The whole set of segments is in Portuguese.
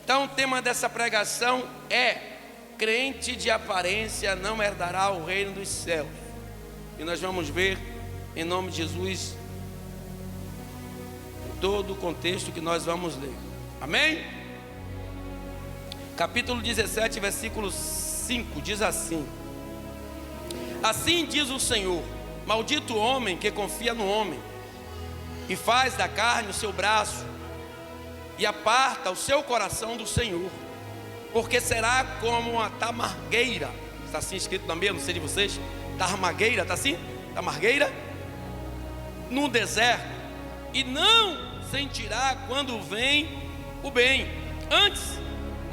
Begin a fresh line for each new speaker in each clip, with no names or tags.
Então o tema dessa pregação é: crente de aparência não herdará o reino dos céus. E nós vamos ver, em nome de Jesus, todo o contexto que nós vamos ler. Amém? Capítulo 17, versículo 5, diz assim: assim diz o Senhor: maldito o homem que confia no homem, e faz da carne o seu braço, e aparta o seu coração do Senhor, porque será como uma tamargueira. Está assim escrito na minha, não sei de vocês. Tamargueira, está assim? Tamargueira no deserto, e não sentirá quando vem o bem. Antes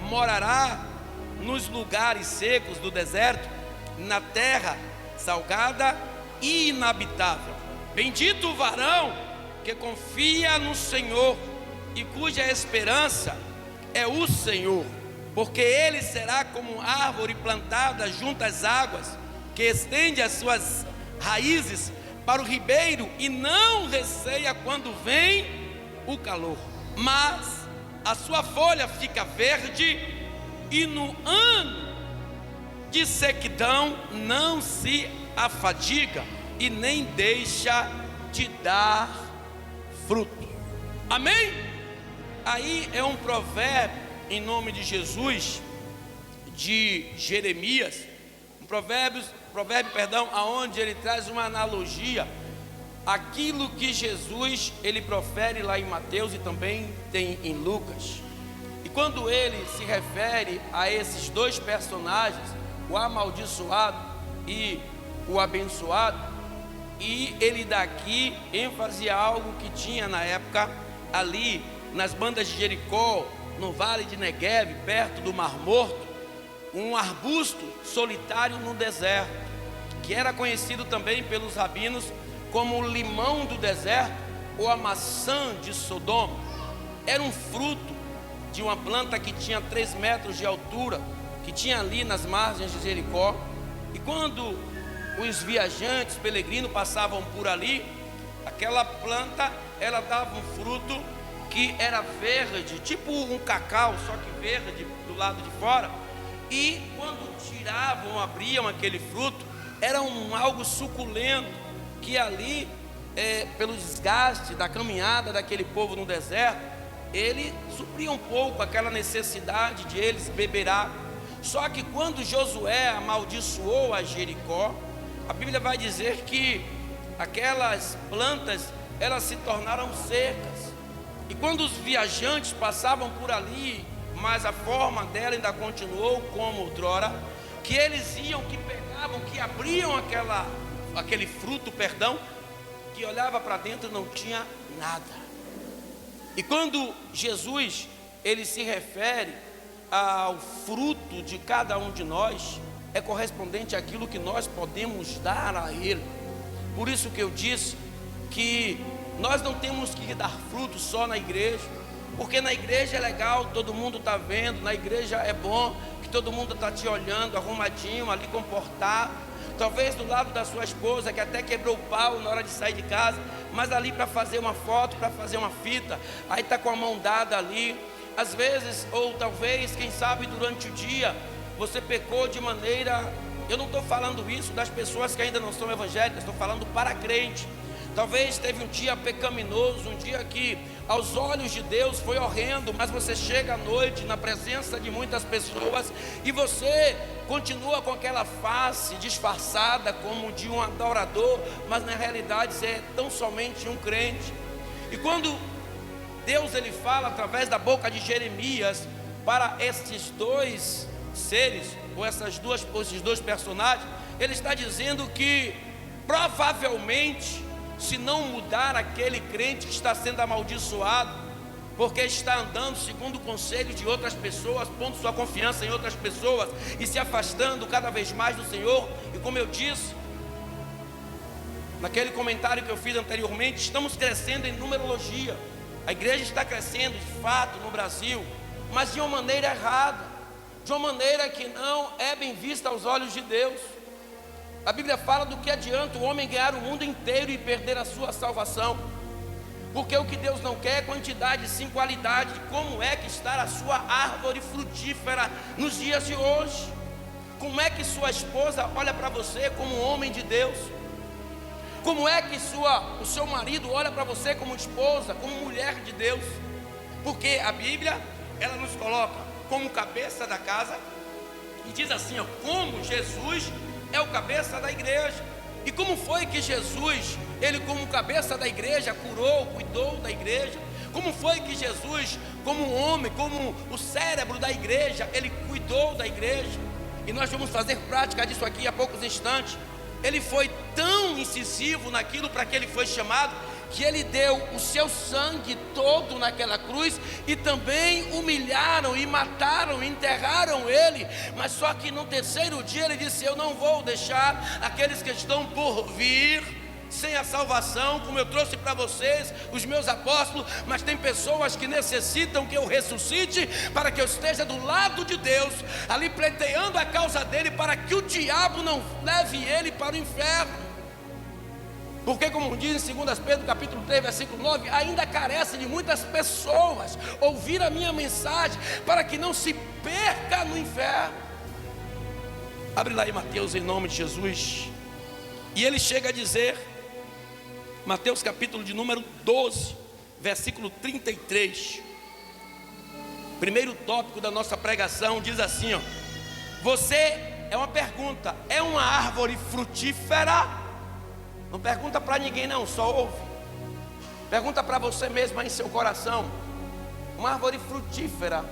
morará nos lugares secos do deserto, na terra salgada e inabitável. Bendito o varão que confia no Senhor e cuja esperança é o Senhor, porque ele será como árvore plantada junto às águas, que estende as suas raízes para o ribeiro e não receia quando vem o calor, mas a sua folha fica verde, e no ano de sequidão não se afadiga e nem deixa de dar fruto. Amém? Aí é um provérbio em nome de Jesus, de Jeremias, um provérbio, aonde ele traz uma analogia aquilo que Jesus ele profere lá em Mateus e também tem em Lucas. E quando ele se refere a esses dois personagens, o amaldiçoado e o abençoado, e ele dá aqui ênfase a algo que tinha na época ali nas bandas de Jericó, no vale de Negueve, perto do Mar Morto, um arbusto solitário no deserto, que era conhecido também pelos rabinos como o limão do deserto ou a maçã de Sodoma. Era um fruto de uma planta que tinha 3 metros de altura, que tinha ali nas margens de Jericó. E quando os viajantes, peregrinos passavam por ali, aquela planta, ela dava um fruto que era verde, tipo um cacau, só que verde do lado de fora. E quando tiravam, abriam aquele fruto, era algo suculento, que ali, pelo desgaste da caminhada daquele povo no deserto, ele supria um pouco aquela necessidade de eles beber água. Só que quando Josué amaldiçoou a Jericó, a Bíblia vai dizer que aquelas plantas, elas se tornaram secas. E quando os viajantes passavam por ali, mas a forma dela ainda continuou como outrora, que eles iam, que pegavam, que abriam aquele fruto, que olhava para dentro e não tinha nada. E quando Jesus, ele se refere ao fruto de cada um de nós, é correspondente àquilo que nós podemos dar a Ele. Por isso que eu disse que nós não temos que dar fruto só na igreja, porque na igreja é legal, todo mundo está vendo, na igreja é bom, que todo mundo está te olhando, arrumadinho, ali comportado, talvez do lado da sua esposa, que até quebrou o pau na hora de sair de casa, mas ali para fazer uma foto, para fazer uma fita, aí está com a mão dada ali. Às vezes, ou talvez, quem sabe durante o dia, você pecou de maneira, eu não estou falando isso das pessoas que ainda não são evangélicas, estou falando para crente. Talvez teve um dia pecaminoso, um dia que aos olhos de Deus foi horrendo, mas você chega à noite na presença de muitas pessoas e você continua com aquela face disfarçada como de um adorador, mas na realidade você é tão somente um crente. E quando Deus ele fala através da boca de Jeremias para esses dois seres, ou esses dois personagens, ele está dizendo que provavelmente, se não mudar aquele crente que está sendo amaldiçoado, porque está andando segundo o conselho de outras pessoas, pondo sua confiança em outras pessoas e se afastando cada vez mais do Senhor. E como eu disse naquele comentário que eu fiz anteriormente, estamos crescendo em numerologia. A igreja está crescendo de fato no Brasil, mas de uma maneira errada, de uma maneira que não é bem vista aos olhos de Deus. A Bíblia fala do que adianta o homem ganhar o mundo inteiro e perder a sua salvação. Porque o que Deus não quer é quantidade, sim qualidade. Como é que está a sua árvore frutífera nos dias de hoje? Como é que sua esposa olha para você como um homem de Deus? Como é que o seu marido olha para você como esposa, como mulher de Deus? Porque a Bíblia, ela nos coloca como cabeça da casa, e diz assim, ó, como Jesus é o cabeça da igreja. E como foi que Jesus, ele como cabeça da igreja, curou, cuidou da igreja? Como foi que Jesus, como um homem, como o cérebro da igreja, ele cuidou da igreja? E nós vamos fazer prática disso aqui a poucos instantes. Ele foi tão incisivo naquilo para que ele foi chamado, que ele deu o seu sangue todo naquela cruz, e também humilharam e mataram, enterraram ele. Mas só que no terceiro dia ele disse: eu não vou deixar aqueles que estão por vir sem a salvação, como eu trouxe para vocês, os meus apóstolos. Mas tem pessoas que necessitam que eu ressuscite, para que eu esteja do lado de Deus, ali pleiteando a causa dele, para que o diabo não leve ele para o inferno. Porque, como diz em 2 Pedro capítulo 3, versículo 9, ainda carece de muitas pessoas ouvir a minha mensagem, para que não se perca no inferno. Abre lá em Mateus, em nome de Jesus. E ele chega a dizer, Mateus capítulo de número 12, versículo 33. Primeiro tópico da nossa pregação diz assim, ó: você, é uma pergunta, é uma árvore frutífera? Não pergunta para ninguém não, só ouve. Pergunta para você mesmo aí em seu coração. Uma árvore frutífera,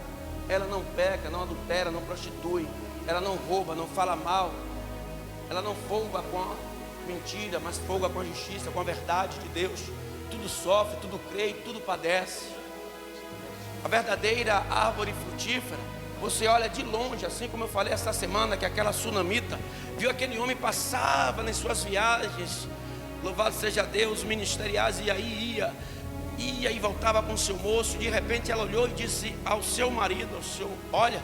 ela não peca, não adultera, não prostitui, ela não rouba, não fala mal, ela não folga com a mentira, mas folga com a justiça, com a verdade de Deus. Tudo sofre, tudo crê, tudo padece. A verdadeira árvore frutífera, você olha de longe, assim como eu falei essa semana, que aquela sunamita viu aquele homem, passava nas suas viagens, louvado seja Deus, ministeriais, e aí ia e voltava com seu moço. De repente ela olhou e disse ao seu marido, olha,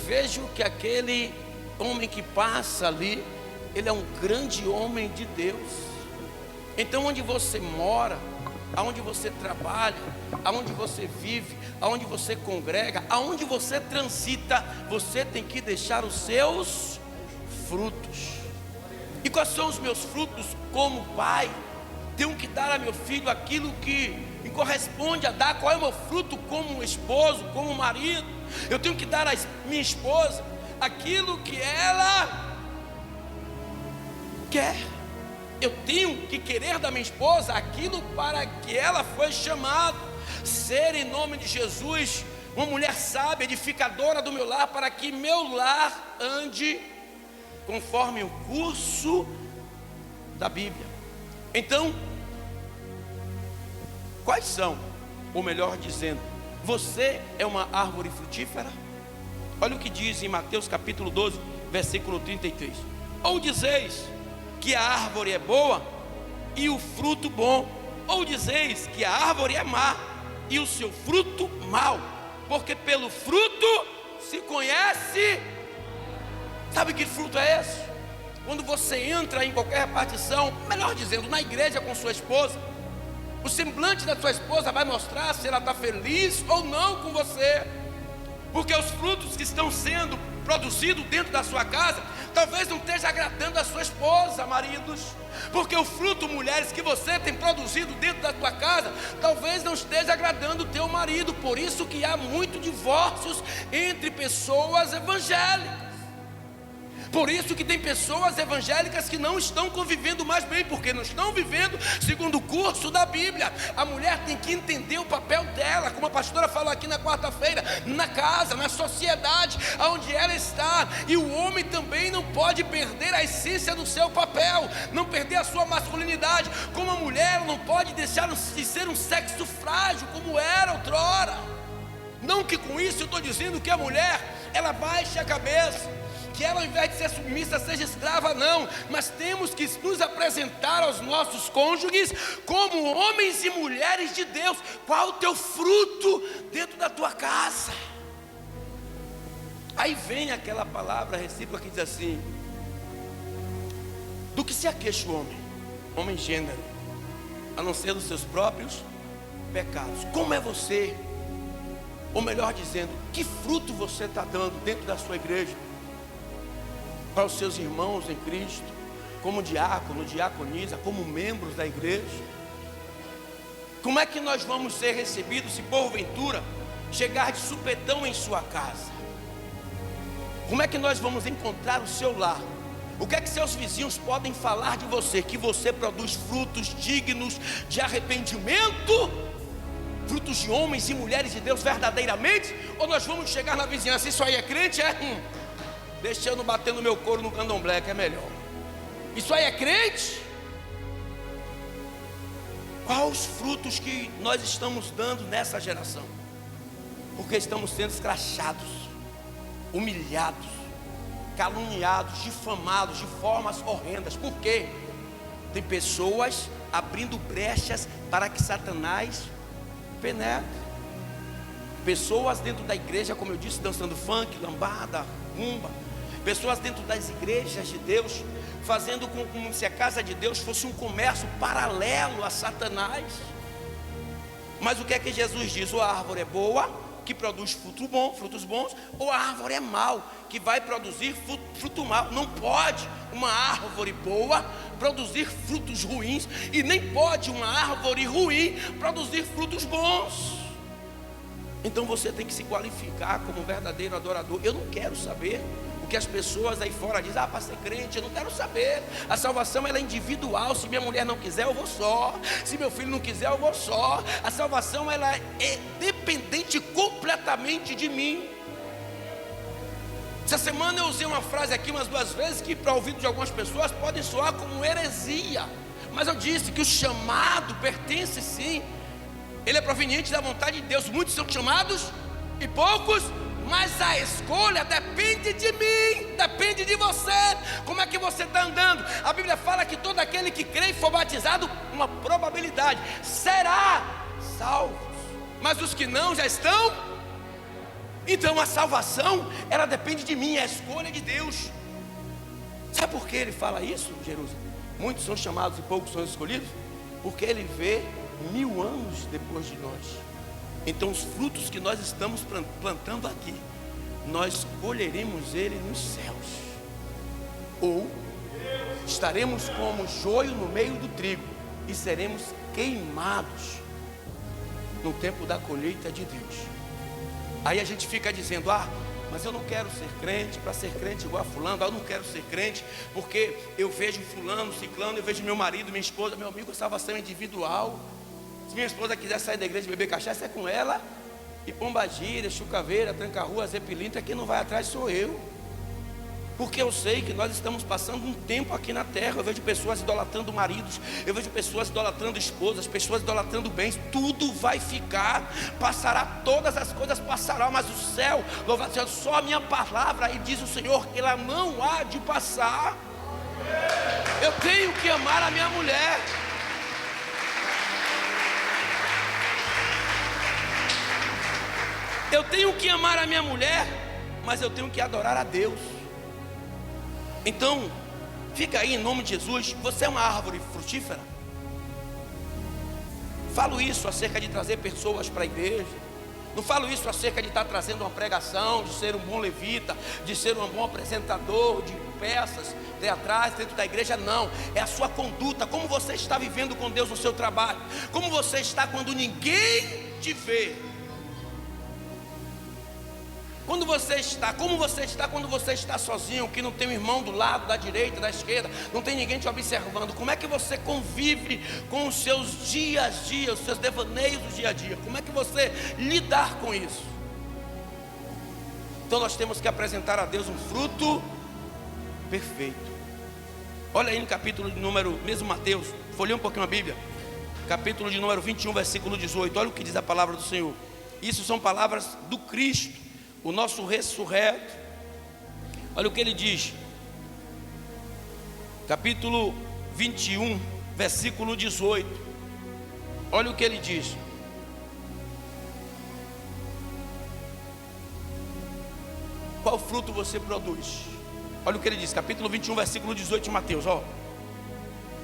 vejo que aquele homem que passa ali, ele é um grande homem de Deus. Então onde você mora, aonde você trabalha, aonde você vive, aonde você congrega, aonde você transita, você tem que deixar os seus frutos. E quais são os meus frutos? Como pai, tenho que dar a meu filho aquilo que me corresponde a dar. Qual é o meu fruto como esposo, como marido? Eu tenho que dar à minha esposa aquilo que ela quer. Eu tenho que querer da minha esposa aquilo para que ela foi chamada. Ser, em nome de Jesus, uma mulher sábia, edificadora do meu lar, para que meu lar ande conforme o curso da Bíblia. Então, quais são, ou melhor dizendo, você é uma árvore frutífera? Olha o que diz em Mateus capítulo 12, versículo 33. Ou dizeis que a árvore é boa e o fruto bom, ou dizeis que a árvore é má e o seu fruto mau, porque pelo fruto se conhece. Sabe que fruto é esse? Quando você entra em qualquer repartição, melhor dizendo, na igreja com sua esposa, o semblante da sua esposa vai mostrar se ela está feliz ou não com você. Porque os frutos que estão sendo produzidos dentro da sua casa, talvez não esteja agradando a sua esposa, maridos. Porque o fruto, mulheres, que você tem produzido dentro da tua casa, talvez não esteja agradando o teu marido. Por isso que há muitos divórcios entre pessoas evangélicas. Por isso que tem pessoas evangélicas que não estão convivendo mais bem, porque não estão vivendo segundo o curso da Bíblia. A mulher tem que entender o papel dela, como a pastora falou aqui na quarta-feira, na casa, na sociedade onde ela está. E o homem também não pode perder a essência do seu papel, não perder a sua masculinidade. Como a mulher não pode deixar de ser um sexo frágil como era outrora. Não que com isso eu estou dizendo que a mulher, ela baixe a cabeça, que ela, ao invés de ser submissa, seja escrava, não. Mas temos que nos apresentar aos nossos cônjuges como homens e mulheres de Deus. Qual o teu fruto dentro da tua casa? Aí vem aquela palavra recíproca que diz assim: do que se aqueixa o homem? Homem gênero, a não ser dos seus próprios pecados. Como é você? Ou melhor dizendo, que fruto você está dando dentro da sua igreja? Para os seus irmãos em Cristo, como diácono, diaconisa, como membros da igreja. Como é que nós vamos ser recebidos se porventura chegar de supetão em sua casa? Como é que nós vamos encontrar o seu lar? O que é que seus vizinhos podem falar de você? Que você produz frutos dignos de arrependimento? Frutos de homens e mulheres de Deus verdadeiramente? Ou nós vamos chegar na vizinhança, isso aí é crente? Deixa eu não bater no meu couro no candomblé, que é melhor. Isso aí é crente? Quais os frutos que nós estamos dando nessa geração? Porque estamos sendo escrachados, humilhados, caluniados, difamados de formas horrendas. Por quê? Tem pessoas abrindo brechas para que Satanás penetre. Pessoas dentro da igreja, como eu disse, dançando funk, lambada, rumba. Pessoas dentro das igrejas de Deus fazendo como se a casa de Deus fosse um comércio paralelo a Satanás. Mas o que é que Jesus diz? Ou a árvore é boa, que produz frutos bons, ou a árvore é mau, que vai produzir fruto mau. Não pode uma árvore boa produzir frutos ruins, e nem pode uma árvore ruim produzir frutos bons. Então você tem que se qualificar como um verdadeiro adorador. Eu não quero saber o que as pessoas aí fora dizem, para ser crente, eu não quero saber. A salvação ela é individual. Se minha mulher não quiser, eu vou só. Se meu filho não quiser, eu vou só. A salvação ela é dependente completamente de mim. Essa semana eu usei uma frase aqui umas 2 vezes que para o ouvido de algumas pessoas pode soar como heresia. Mas eu disse que o chamado pertence sim, ele é proveniente da vontade de Deus. Muitos são chamados e poucos, mas a escolha depende de mim, depende de você. Como é que você está andando? A Bíblia fala que todo aquele que crê e for batizado, uma probabilidade, será salvo. Mas os que não já estão. Então a salvação, ela depende de mim, é a escolha de Deus. Sabe por que ele fala isso, Jerusalém? Muitos são chamados e poucos são escolhidos. Porque ele vê 1000 anos depois de nós. Então os frutos que nós estamos plantando aqui, nós colheremos ele nos céus. Ou estaremos como joio no meio do trigo e seremos queimados no tempo da colheita de Deus. Aí a gente fica dizendo, mas eu não quero ser crente para ser crente igual a fulano. Eu não quero ser crente porque eu vejo fulano, ciclano, eu vejo meu marido, minha esposa. Meu amigo, a salvação é individual. Se minha esposa quiser sair da igreja e beber cachaça, é com ela. E pombagira, chucaveira, tranca-rua, zepilintra, quem não vai atrás sou eu. Porque eu sei que nós estamos passando um tempo aqui na terra. Eu vejo pessoas idolatrando maridos, eu vejo pessoas idolatrando esposas, pessoas idolatrando bens. Tudo vai ficar, passará, todas as coisas passarão, mas o céu, louvado seja só a minha palavra, e diz o Senhor que ela não há de passar. Eu tenho que amar a minha mulher. Eu tenho que amar a minha mulher, mas eu tenho que adorar a Deus. Então, fica aí em nome de Jesus. Você é uma árvore frutífera? Falo isso acerca de trazer pessoas para a igreja. Não falo isso acerca de estar trazendo uma pregação, de ser um bom levita, de ser um bom apresentador de peças teatrais dentro da igreja. Não, é a sua conduta. Como você está vivendo com Deus no seu trabalho? Como você está quando ninguém te vê? Como você está quando você está sozinho, que não tem um irmão do lado, da direita, da esquerda, não tem ninguém te observando? Como é que você convive com os seus dia a dia, os seus devaneios do dia a dia? Como é que você lidar com isso? Então nós temos que apresentar a Deus um fruto perfeito. Olha aí no capítulo de número, mesmo Mateus, folheia um pouquinho a Bíblia, capítulo de número 21, versículo 18, olha o que diz a palavra do Senhor. Isso são palavras do Cristo, o nosso ressurreto. Olha o que ele diz, capítulo 21, versículo 18. Olha o que ele diz: qual fruto você produz? Olha o que ele diz, capítulo 21, versículo 18 de Mateus.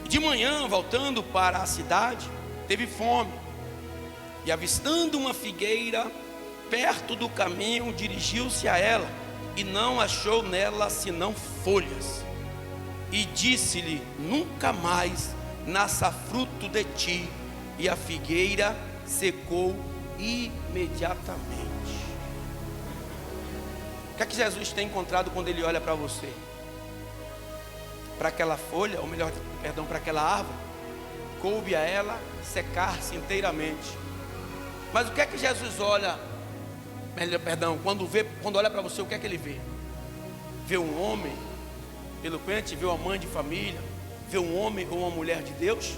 De manhã, voltando para a cidade, teve fome. E avistando uma figueira perto do caminho, dirigiu-se a ela, e não achou nela senão folhas. E disse-lhe: nunca mais nasça fruto de ti. E a figueira secou imediatamente. O que é que Jesus tem encontrado quando Ele olha para você? Para aquela folha, ou melhor, perdão, para aquela árvore, coube a ela secar-se inteiramente. Mas o que é que Jesus olha, quando olha para você, o que é que Ele vê? Vê um homem eloquente, vê uma mãe de família, vê um homem ou uma mulher de Deus?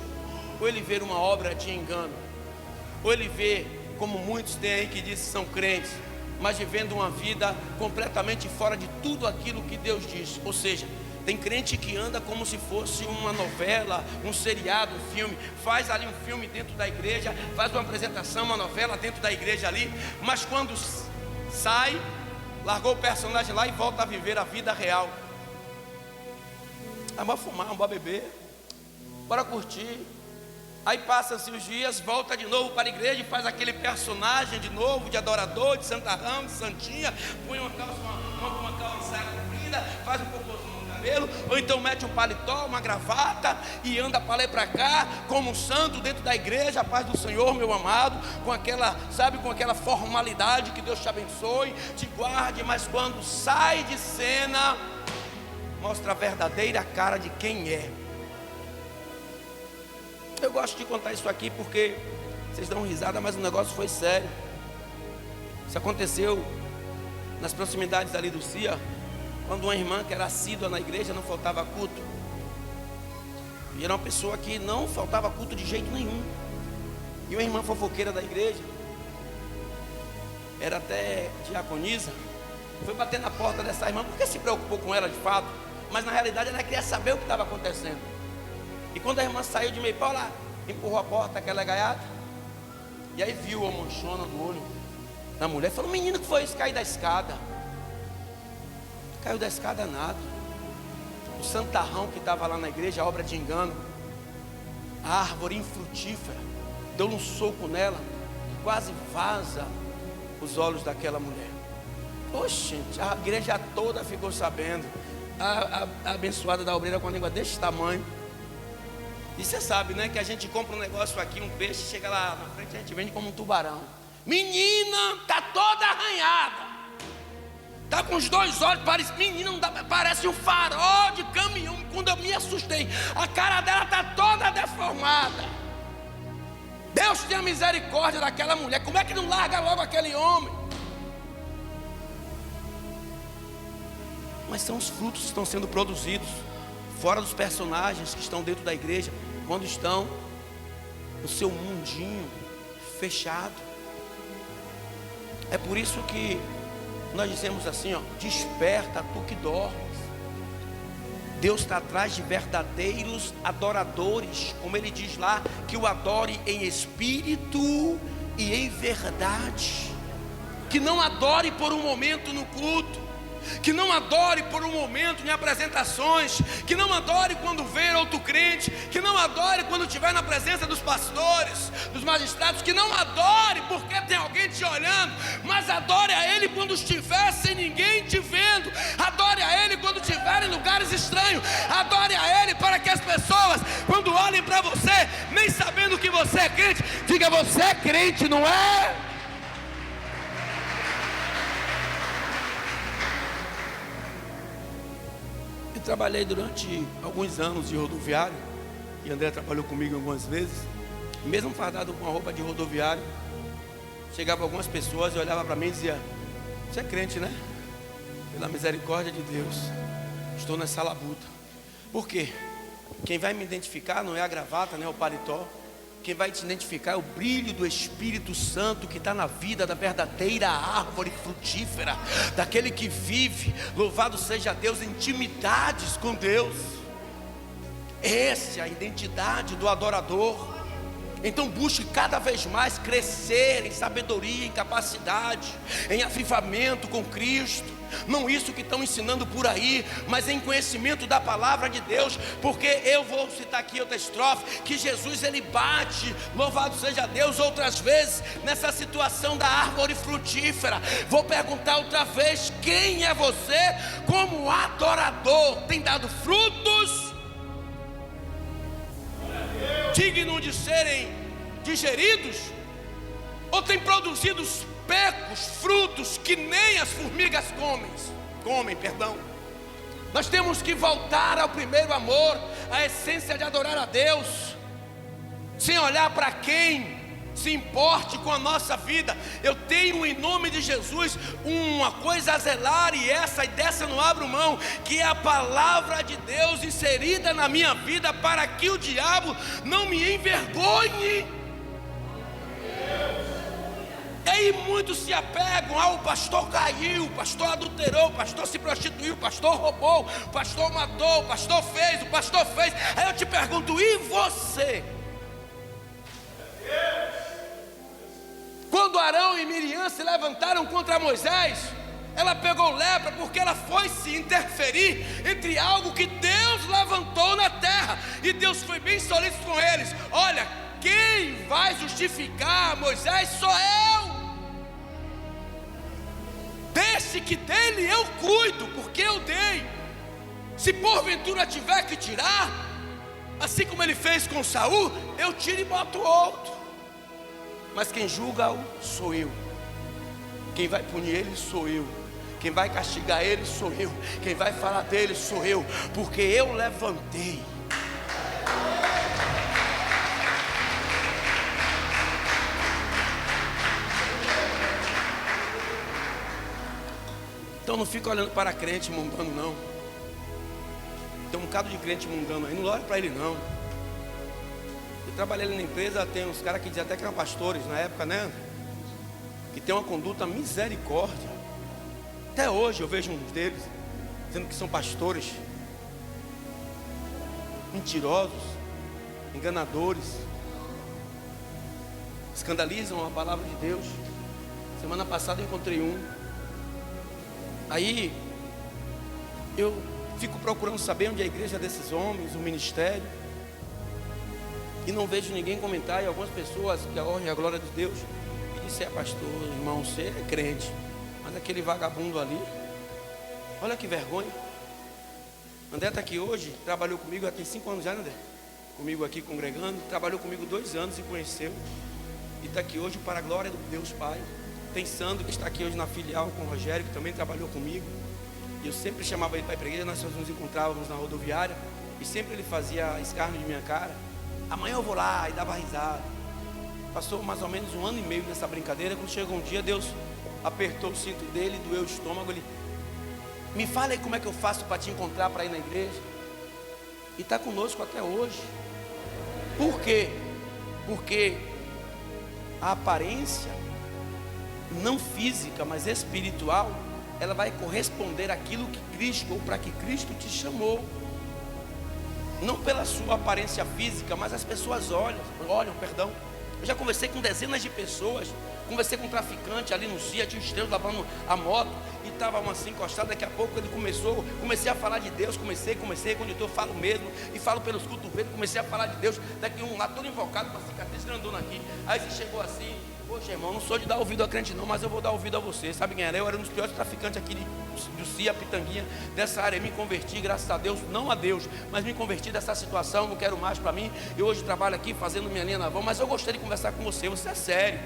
Ou Ele vê uma obra de engano? Ou Ele vê, como muitos têm aí que dizem que são crentes, mas vivendo uma vida completamente fora de tudo aquilo que Deus diz? Ou seja, tem crente que anda como se fosse uma novela, um seriado, um filme. Faz ali um filme dentro da igreja, faz uma apresentação, uma novela dentro da igreja ali, mas quando sai, largou o personagem lá e volta a viver a vida real. Bora fumar, bora beber, bora curtir. Aí passa-se os dias, volta de novo para a igreja e faz aquele personagem de novo, de adorador, de santarrão, de santinha. Põe uma calça, uma calça comprida, faz um cocôzinho no cabelo, ou então mete um paletó, uma gravata e anda para lá e para cá, como um santo dentro da igreja. A paz do Senhor, meu amado, com aquela, sabe, com aquela formalidade. Que Deus te abençoe, te guarde. Mas quando sai de cena, mostra a verdadeira cara de quem é. Eu gosto de contar isso aqui porque vocês dão risada, mas o negócio foi sério. Isso aconteceu nas proximidades ali do CIA, quando uma irmã que era assídua na igreja, não faltava culto. E era uma pessoa que não faltava culto de jeito nenhum. E uma irmã fofoqueira da igreja, era até diaconisa, foi bater na porta dessa irmã, porque se preocupou com ela de fato, mas na realidade ela queria saber o que estava acontecendo. E quando a irmã saiu de meio pau lá, empurrou a porta, aquela gaiata, e aí viu a manchona no olho da mulher, falou: menino, que foi isso? Caiu da escada. Caiu da escada nada. O santarrão que estava lá na igreja, a obra de engano, a árvore infrutífera, deu um soco nela e quase vaza os olhos daquela mulher. Oxe, gente, a igreja toda ficou sabendo. A abençoada da obreira com a língua desse tamanho. E você sabe, né, que a gente compra um negócio aqui, um peixe, chega lá na frente, a gente vende como um tubarão. Menina, tá toda arranhada, tá com os dois olhos, menina, parece um farol de caminhão. Quando eu me assustei, a cara dela tá toda deformada. Deus tenha misericórdia daquela mulher. Como é que não larga logo aquele homem? Mas são os frutos que estão sendo produzidos fora dos personagens que estão dentro da igreja, quando estão no seu mundinho fechado. É por isso que nós dizemos assim, ó: desperta tu que dormes. Deus está atrás de verdadeiros adoradores, como Ele diz lá, que o adore em espírito e em verdade. Que não adore por um momento no culto, que não adore por um momento em apresentações, que não adore quando ver outro crente, que não adore quando estiver na presença dos pastores, dos magistrados, que não adore porque tem alguém te olhando, mas adore a Ele quando estiver sem ninguém te vendo, adore a Ele quando estiver em lugares estranhos, adore a Ele para que as pessoas, quando olhem para você, nem sabendo que você é crente, diga: você é crente, não é? Trabalhei durante alguns anos de rodoviário, e André trabalhou comigo algumas vezes. Mesmo fardado com a roupa de rodoviário, chegava algumas pessoas e olhava para mim e dizia: você é crente, né? Pela misericórdia de Deus, estou nessa labuta. Por quê? Quem vai me identificar não é a gravata, nem o paletó. Quem vai te identificar é o brilho do Espírito Santo que está na vida da verdadeira árvore frutífera, daquele que vive, louvado seja Deus, intimidades com Deus. Essa é a identidade do adorador. Então busque cada vez mais crescer em sabedoria, em capacidade, em avivamento com Cristo. Não isso que estão ensinando por aí, mas em conhecimento da palavra de Deus. Porque eu vou citar aqui outra estrofe, que Jesus ele bate, louvado seja Deus, outras vezes nessa situação da árvore frutífera. Vou perguntar outra vez: quem é você como adorador? Tem dado frutos dignos de serem digeridos? Ou tem produzido pecos, frutos que nem as formigas comem, perdão. Nós temos que voltar ao primeiro amor, à essência de adorar a Deus, sem olhar para quem se importe com a nossa vida. Eu tenho em nome de Jesus uma coisa a zelar, e dessa não abro mão, que é a palavra de Deus inserida na minha vida, para que o diabo não me envergonhe. E aí muitos se apegam: o pastor caiu, o pastor adulterou, o pastor se prostituiu, o pastor roubou, o pastor matou, o pastor fez. Aí eu te pergunto: e você? Quando Arão e Miriam se levantaram contra Moisés, ela pegou lepra porque ela foi se interferir entre algo que Deus levantou na terra. E Deus foi bem solícito com eles: olha, quem vai justificar Moisés sou eu. Desse que dele eu cuido, porque eu dei. Se porventura tiver que tirar, assim como ele fez com Saul, eu tiro e boto outro. Mas quem julga-o sou eu. Quem vai punir ele sou eu. Quem vai castigar ele sou eu. Quem vai falar dele sou eu, porque eu levantei. Então não fica olhando para crente mundano não. Tem um bocado de crente mundano aí, não olha para ele não. Eu trabalhei ali na empresa, tem uns caras que diziam até que eram pastores na época, né? Que tem uma conduta misericórdia. Até hoje eu vejo uns deles dizendo que são pastores mentirosos, enganadores, escandalizam a palavra de Deus. Semana passada eu encontrei um. Aí eu fico procurando saber onde é a igreja desses homens, o ministério, e não vejo ninguém comentar. E algumas pessoas que honram a glória de Deus e disse: pastor, irmão, você é crente, mas aquele vagabundo ali, olha que vergonha. André está aqui hoje, trabalhou comigo, já tem 5 anos já, André, comigo aqui congregando, trabalhou comigo 2 anos e conheceu, e está aqui hoje para a glória do Deus Pai. Tem Sandro, que está aqui hoje na filial com o Rogério, que também trabalhou comigo. E eu sempre chamava ele para ir para a igreja. Nós nos encontrávamos na rodoviária, e sempre ele fazia escárnio de minha cara: amanhã eu vou lá, e dava risada. Passou mais ou menos 1 ano e meio nessa brincadeira. Quando chegou um dia, Deus apertou o cinto dele, doeu o estômago. Ele: me fala aí como é que eu faço para te encontrar, para ir na igreja. E está conosco até hoje. Por quê? Porque a aparência, não física, mas espiritual, ela vai corresponder àquilo que Cristo, ou para que Cristo te chamou. Não pela sua aparência física, mas as pessoas olham. Eu já conversei com dezenas de pessoas. Conversei com um traficante ali no CIA, tinha estrelas lavando a moto, e estava assim encostado. Daqui a pouco ele comecei a falar de Deus. Comecei, quando eu falo mesmo, e falo pelos cotovelos, comecei a falar de Deus. Daqui um lá todo invocado, com uma cicatriz grandona aqui. Aí ele chegou assim: poxa, irmão, não sou de dar ouvido a crente não, mas eu vou dar ouvido a você. Sabe quem era? Eu era um dos piores traficantes aqui do CIA, Pitanguinha, dessa área. Eu me converti, graças a Deus, não a Deus, mas me converti dessa situação. Não quero mais para mim. Eu hoje trabalho aqui fazendo minha linha naval, mas eu gostaria de conversar com você. Você é sério?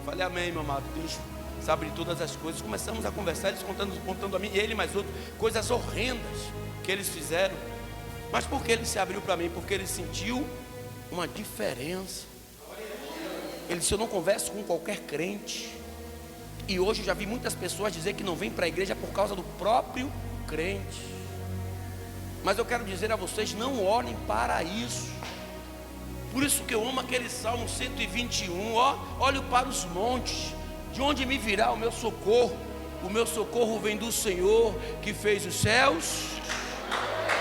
Falei: amém, meu amado. Deus sabe de todas as coisas. Começamos a conversar, eles contando a mim, e ele mais outro, coisas horrendas que eles fizeram. Mas por que ele se abriu para mim? Porque ele sentiu uma diferença. Ele disse: eu não converso com qualquer crente. E hoje eu já vi muitas pessoas dizer que não vêm para a igreja por causa do próprio crente. Mas eu quero dizer a vocês: não olhem para isso. Por isso que eu amo aquele Salmo 121. Olho para os montes, de onde me virá o meu socorro? O meu socorro vem do Senhor, que fez os céus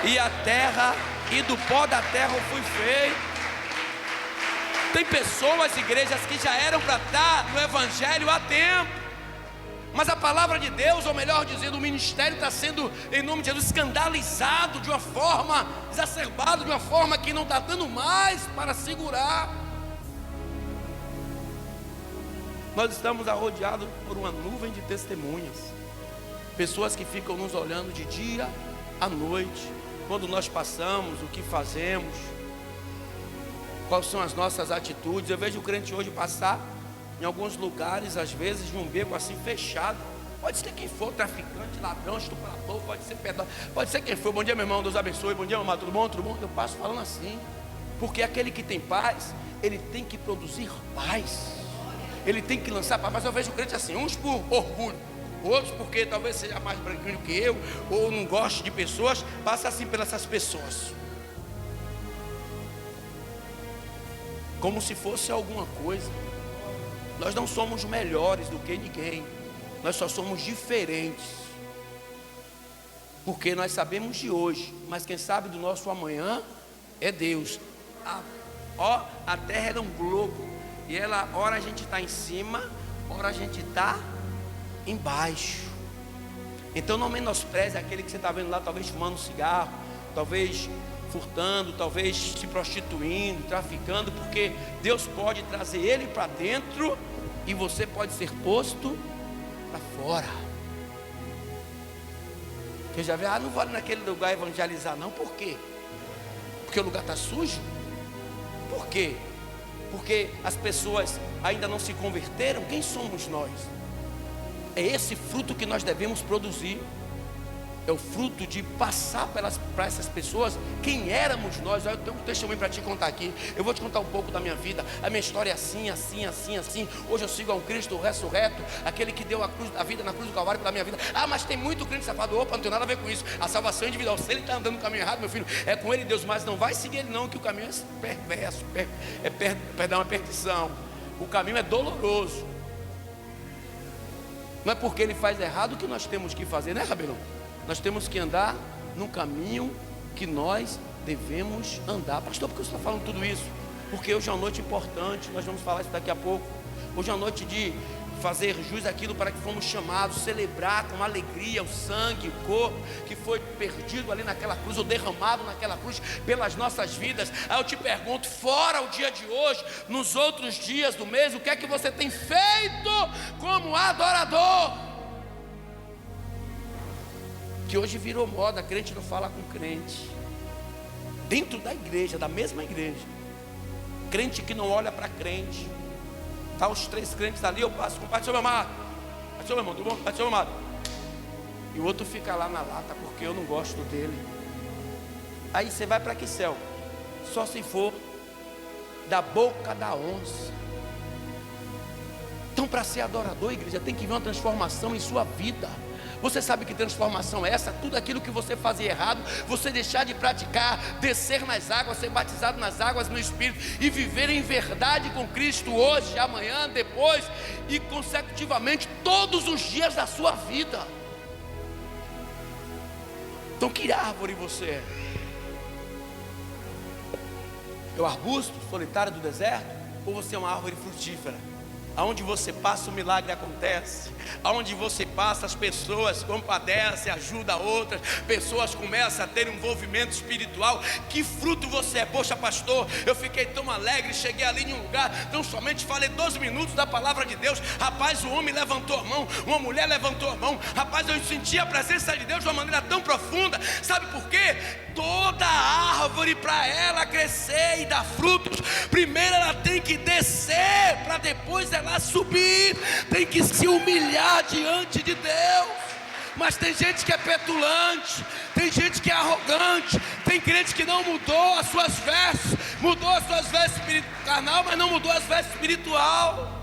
e a terra, e do pó da terra eu fui feito. Tem pessoas, igrejas, que já eram para estar no Evangelho há tempo, mas a palavra de Deus, ou melhor dizendo, o ministério está sendo, em nome de Jesus, escandalizado de uma forma exacerbada, de uma forma que não está dando mais para segurar. Nós estamos rodeados por uma nuvem de testemunhas, pessoas que ficam nos olhando de dia à noite, quando nós passamos, o que fazemos, quais são as nossas atitudes. Eu vejo o crente hoje passar em alguns lugares, às vezes, de um beco assim fechado. Pode ser quem for, traficante, ladrão, estuprador, pode ser pedófilo, pode ser quem for. Bom dia, meu irmão, Deus abençoe. Bom dia, mamãe, tudo bom? Tudo bom? Eu passo falando assim, porque aquele que tem paz, ele tem que produzir paz, ele tem que lançar paz. Mas eu vejo o crente assim, uns por orgulho, outros porque talvez seja mais branquinho que eu, ou não goste de pessoas, passa assim pelas essas pessoas, como se fosse alguma coisa. Nós não somos melhores do que ninguém, nós só somos diferentes, porque nós sabemos de hoje, mas quem sabe do nosso amanhã é Deus. A terra era um globo, e ela, ora a gente está em cima, ora a gente está embaixo. Então não menospreze aquele que você está vendo lá, talvez fumando cigarro, talvez furtando, talvez se prostituindo, traficando, porque Deus pode trazer ele para dentro e você pode ser posto para fora. Você já vê, não vou naquele lugar evangelizar não. Por quê? Porque o lugar está sujo? Por quê? Porque as pessoas ainda não se converteram? Quem somos nós? É esse fruto que nós devemos produzir. É o fruto de passar para essas pessoas quem éramos nós. Eu tenho um testemunho para te contar aqui. Eu vou te contar um pouco da minha vida. A minha história é assim, assim, assim, assim. Hoje eu sigo a um Cristo ressurreto, aquele que deu a vida na cruz do Calvário pela minha vida. Mas tem muito crente safado. Opa, não tem nada a ver com isso. A salvação é individual. Se ele está andando no caminho errado, meu filho, é com ele Deus, mas não vai seguir ele não, que o caminho é perverso, perdão, é perdição. O caminho é doloroso. Não é porque ele faz errado que nós temos que fazer, né, Rabelão? Nós temos que andar no caminho que nós devemos andar. Pastor, por que você está falando tudo isso? Porque hoje é uma noite importante, nós vamos falar isso daqui a pouco. Hoje é uma noite de fazer jus àquilo para que fomos chamados, celebrar com alegria o sangue, o corpo que foi perdido ali naquela cruz, ou derramado naquela cruz pelas nossas vidas. Aí eu te pergunto, fora o dia de hoje, nos outros dias do mês, o que é que você tem feito como adorador? Que hoje virou moda, crente não fala com crente, dentro da igreja, da mesma igreja, crente que não olha para crente. Tá os três crentes ali, eu passo com o pai, seu meu amado, pai, seu meu irmão, tudo bom? Pai, seu meu amado. E o outro fica lá na lata, porque eu não gosto dele. Aí você vai para que céu? Só se for da boca da onça. Então, para ser adorador, igreja, tem que ver uma transformação em sua vida. Você sabe que transformação é essa? Tudo aquilo que você fazia errado, você deixar de praticar, descer nas águas, ser batizado nas águas no Espírito e viver em verdade com Cristo hoje, amanhã, depois e consecutivamente todos os dias da sua vida. Então, que árvore você é? É o arbusto solitário do deserto? Ou você é uma árvore frutífera? Aonde você passa, o milagre acontece. Aonde você passa, as pessoas compadecem, ajudam outras. Pessoas começam a ter um envolvimento espiritual. Que fruto você é? Poxa, pastor, eu fiquei tão alegre. Cheguei ali em um lugar, tão somente falei 12 minutos da palavra de Deus. Rapaz, um homem levantou a mão, uma mulher levantou a mão. Rapaz, eu senti a presença de Deus de uma maneira tão profunda. Sabe por quê? Toda árvore, para ela crescer e dar frutos, primeiro ela tem que descer, para depois ela subir. Tem que se humilhar diante de Deus. Mas tem gente que é petulante, tem gente que é arrogante, tem crente que não mudou as suas vestes, mudou as suas vestes carnal, mas não mudou as vestes espiritual.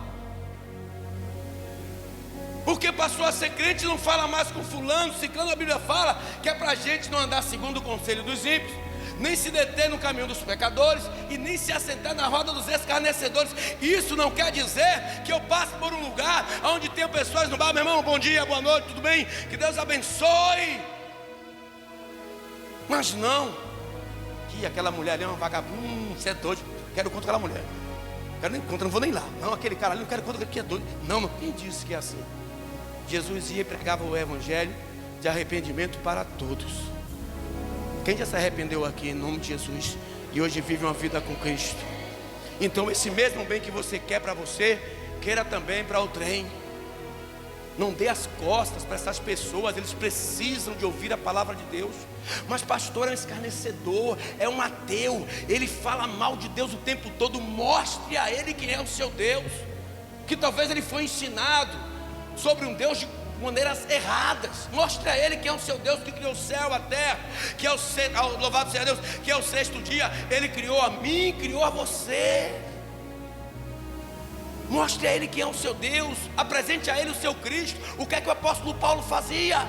Porque passou a ser crente e não fala mais com fulano, ciclano. A Bíblia fala que é para a gente não andar segundo o conselho dos ímpios, nem se deter no caminho dos pecadores, e nem se assentar na roda dos escarnecedores. Isso não quer dizer que eu passe por um lugar onde tem pessoas no bar, meu irmão, bom dia, boa noite, tudo bem? Que Deus abençoe. Mas não, que aquela mulher ali é uma vagabunda, você é doido, quero contra aquela mulher. não vou nem lá. Não, aquele cara ali, não quero encontrar, que é doido. Não, quem disse que é assim? Jesus ia e pregava o evangelho de arrependimento para todos. Quem já se arrependeu aqui em nome de Jesus e hoje vive uma vida com Cristo? Então esse mesmo bem que você quer para você, queira também para o trem. Não dê as costas para essas pessoas, eles precisam de ouvir a palavra de Deus. Mas pastor é um escarnecedor, é um ateu, ele fala mal de Deus o tempo todo. Mostre a ele quem é o seu Deus, que talvez ele foi ensinado sobre um Deus de maneiras erradas. Mostre a ele quem é o seu Deus, que criou o céu, a terra, que é louvado seja Deus, que é o sexto dia. Ele criou a mim, criou a você. Mostre a ele quem é o seu Deus, apresente a ele o seu Cristo. O que é que o apóstolo Paulo fazia?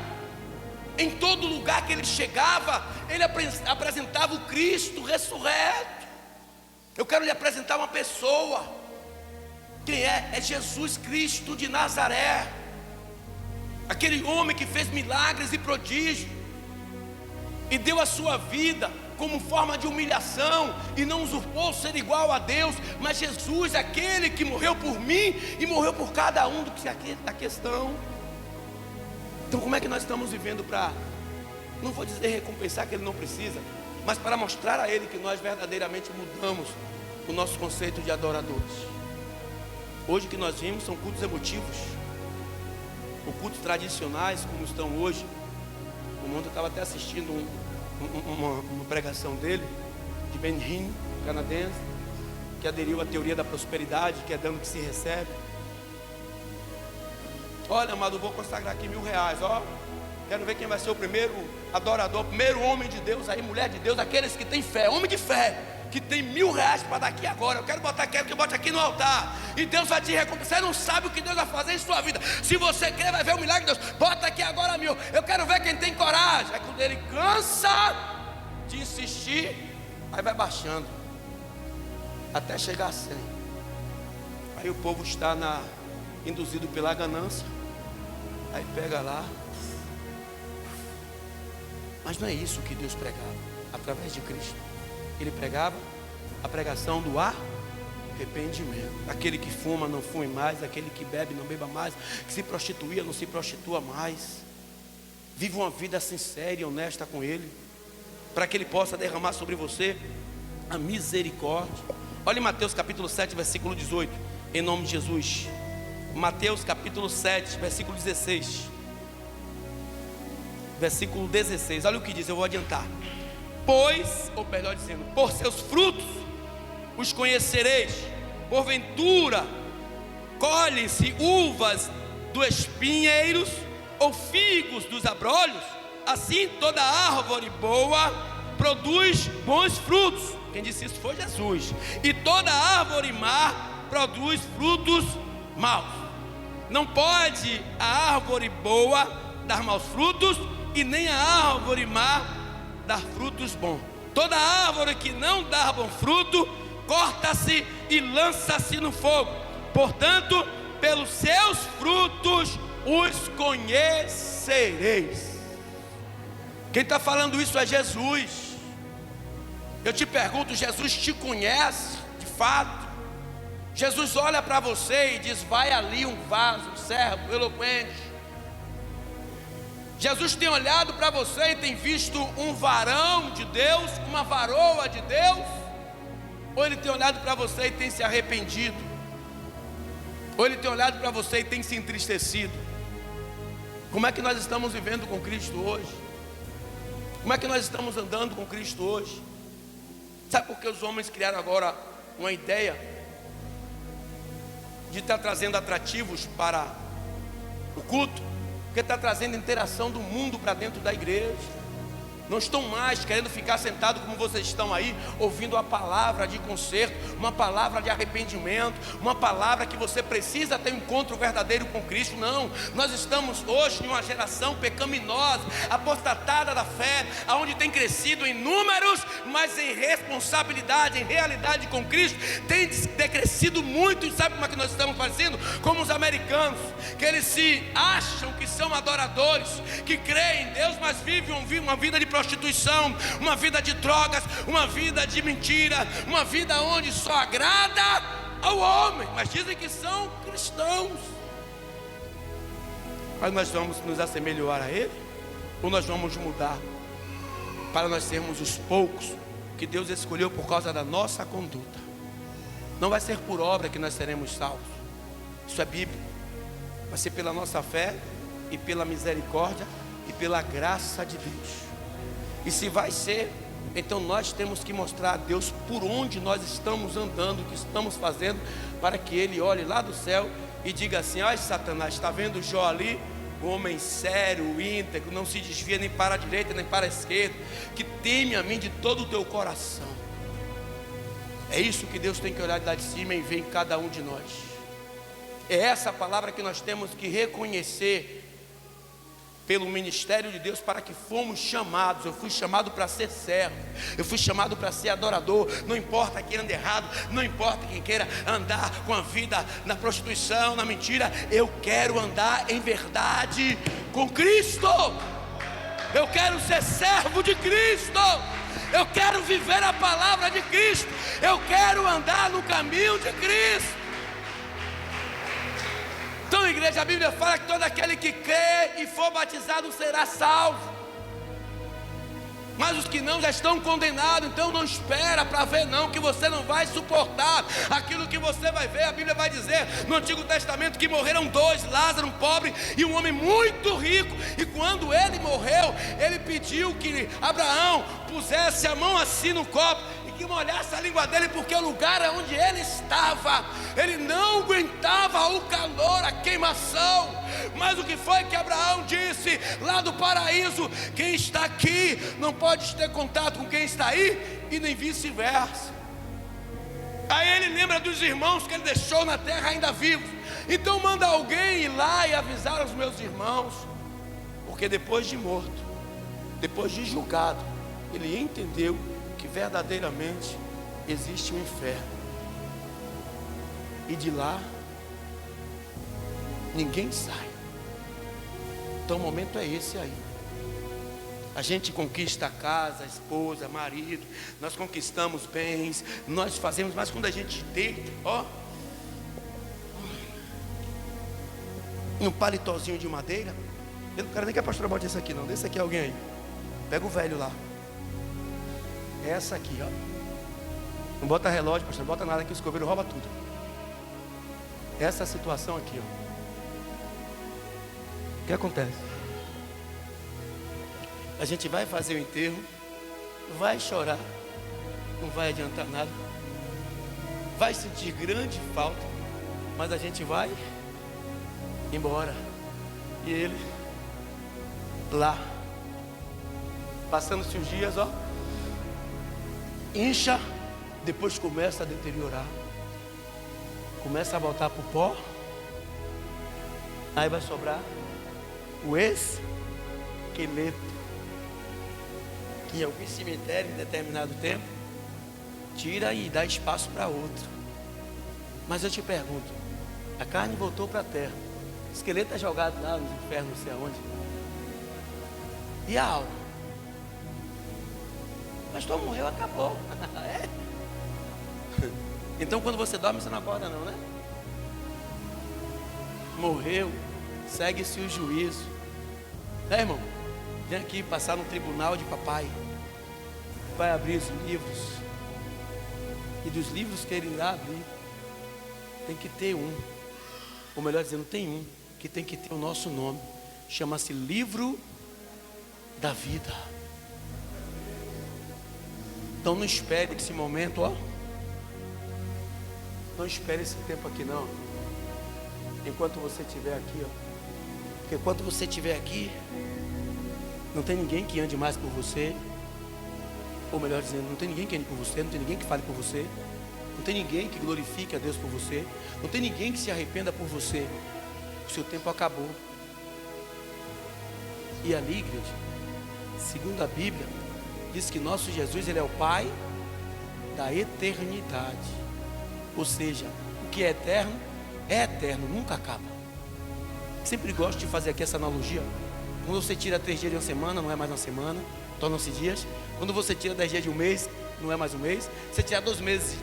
Em todo lugar que ele chegava, ele apresentava o Cristo ressurreto. Eu quero lhe apresentar uma pessoa. Quem é? É Jesus Cristo de Nazaré, aquele homem que fez milagres e prodígios e deu a sua vida como forma de humilhação, e não usurpou ser igual a Deus. Mas Jesus, aquele que morreu por mim e morreu por cada um do que aqui da questão. Então como é que nós estamos vivendo para, não vou dizer recompensar, que ele não precisa, mas para mostrar a ele que nós verdadeiramente mudamos o nosso conceito de adoradores? Hoje o que nós vimos são cultos emotivos, ou cultos tradicionais como estão hoje. O mundo estava até assistindo uma pregação dele, de Ben Hinn, canadense, que aderiu à teoria da prosperidade, que é dando que se recebe. Olha, amado, vou consagrar aqui R$1.000, ó. Quero ver quem vai ser o primeiro adorador, o primeiro homem de Deus aí, mulher de Deus, aqueles que têm fé, homem de fé, que tem R$1.000 para dar aqui agora. Eu quero que bote aqui no altar, e Deus vai te recompensar. Você não sabe o que Deus vai fazer em sua vida. Se você quer, vai ver o milagre de Deus. Bota aqui agora 1.000. Eu quero ver quem tem coragem. Aí quando ele cansa de insistir, aí vai baixando até chegar a 100. Aí o povo está induzido pela ganância, aí pega lá. Mas não é isso que Deus pregava através de Cristo. Ele pregava a pregação do arrependimento. Aquele que fuma, não fume mais. Aquele que bebe, não beba mais. Que se prostituía, não se prostitua mais. Viva uma vida sincera e honesta com Ele, para que Ele possa derramar sobre você a misericórdia. Olha em Mateus capítulo 7, versículo 18, em nome de Jesus. Mateus capítulo 7, versículo 16. Versículo 16, olha o que diz, eu vou adiantar. Pois, ou melhor dizendo, por seus frutos os conhecereis. Porventura colhem-se uvas dos espinheiros ou figos dos abrolhos? Assim toda árvore boa produz bons frutos. Quem disse isso foi Jesus. E toda árvore má produz frutos maus. Não pode a árvore boa dar maus frutos, e nem a árvore má dar frutos bons. Toda árvore que não dá bom fruto, corta-se e lança-se no fogo. Portanto, pelos seus frutos os conhecereis. Quem está falando isso é Jesus. Eu te pergunto, Jesus te conhece de fato? Jesus olha para você e diz: vai ali um vaso, um servo eloquente. Jesus tem olhado para você e tem visto um varão de Deus, uma varoa de Deus? Ou Ele tem olhado para você e tem se arrependido? Ou Ele tem olhado para você e tem se entristecido? Como é que nós estamos vivendo com Cristo hoje? Como é que nós estamos andando com Cristo hoje? Sabe por que os homens criaram agora uma ideia de estar trazendo atrativos para o culto? Porque está trazendo interação do mundo para dentro da igreja. Não estão mais querendo ficar sentados como vocês estão aí, ouvindo a palavra de conserto, uma palavra de arrependimento, uma palavra que você precisa ter um encontro verdadeiro com Cristo. Não, nós estamos hoje em uma geração pecaminosa, apostatada da fé, aonde tem crescido em números, mas em responsabilidade, em realidade com Cristo, tem decrescido muito. E sabe como é que nós estamos fazendo? Como os americanos, que eles se acham que são adoradores, que creem em Deus, mas vivem uma vida de prostituição, uma vida de drogas, uma vida de mentira, uma vida onde só agrada ao homem, mas dizem que são cristãos. Mas nós vamos nos assemelhar a ele? Ou nós vamos mudar para nós sermos os poucos que Deus escolheu por causa da nossa conduta? Não vai ser por obra que nós seremos salvos. Isso é bíblico. Vai ser pela nossa fé e pela misericórdia e pela graça de Deus. E se vai ser, então nós temos que mostrar a Deus por onde nós estamos andando, o que estamos fazendo, para que Ele olhe lá do céu e diga assim: ai, Satanás, está vendo Jó ali? Um homem sério, íntegro, não se desvia nem para a direita nem para a esquerda, que teme a mim de todo o teu coração. É isso que Deus tem que olhar lá de cima e ver em cada um de nós. É essa palavra que nós temos que reconhecer pelo ministério de Deus, para que fomos chamados. Eu fui chamado para ser servo, eu fui chamado para ser adorador. Não importa quem anda errado, não importa quem queira andar com a vida na prostituição, na mentira, eu quero andar em verdade com Cristo. Eu quero ser servo de Cristo, eu quero viver a palavra de Cristo, eu quero andar no caminho de Cristo. Então, igreja, a Bíblia fala que todo aquele que crê e for batizado será salvo. Mas os que não já estão condenados. Então não espera para ver não, que você não vai suportar aquilo que você vai ver. A Bíblia vai dizer no Antigo Testamento que morreram dois, Lázaro, um pobre, e um homem muito rico. E quando ele morreu, ele pediu que Abraão pusesse a mão assim no copo e que molhasse a língua dele, porque o lugar onde ele estava, ele não aguentava o calor, a queimação. Mas o que foi que Abraão disse lá do paraíso? Quem está aqui não pode ter contato com quem está aí, e nem vice-versa. Aí ele lembra dos irmãos que ele deixou na terra ainda vivos. Então manda alguém ir lá e avisar os meus irmãos, porque depois de morto, depois de julgado, ele entendeu que verdadeiramente existe um inferno, e de lá ninguém sai. Então o momento é esse aí. A gente conquista a casa, a esposa, marido, nós conquistamos bens, nós fazemos, mas quando a gente deita, ó, um palitozinho de madeira, eu não quero nem que a pastora bote esse aqui não, desse aqui alguém aí, pega o velho lá, essa aqui, ó, não bota relógio, pastor, não bota nada, que o escoveiro rouba tudo. Essa situação aqui, ó, o que acontece? A gente vai fazer o enterro, vai chorar, não vai adiantar nada, vai sentir grande falta, mas a gente vai embora, e ele lá, passando-se os dias, ó, incha, depois começa a deteriorar, começa a voltar para o pó, aí vai sobrar o esqueleto, que em algum cemitério, em determinado tempo, tira e dá espaço para outro. Mas eu te pergunto, a carne voltou para a terra, o esqueleto é jogado lá nos infernos, não sei aonde, e a alma? O pastor morreu, acabou. É? Então quando você dorme, você não acorda não, né? Morreu, segue-se o juízo, né, irmão? Vem aqui passar no tribunal de papai, vai abrir os livros, e dos livros que ele irá abrir, tem que ter um, ou melhor dizendo, tem um que tem que ter o nosso nome, chama-se livro da vida. Então não espere esse momento, ó, não espere esse tempo aqui não, enquanto você estiver aqui, ó, porque enquanto você estiver aqui, não tem ninguém que ande mais por você, ou melhor dizendo, não tem ninguém que ande por você, não tem ninguém que fale por você, não tem ninguém que glorifique a Deus por você, não tem ninguém que se arrependa por você. O seu tempo acabou. E ali, igreja, segundo a Bíblia, diz que nosso Jesus, ele é o Pai da eternidade. Ou seja, o que é eterno, nunca acaba. Sempre gosto de fazer aqui essa analogia. Quando você tira 3 dias de uma semana, não é mais uma semana, tornam-se dias. Quando você tira 10 dias de um mês, não é mais um mês. Você tira 2 meses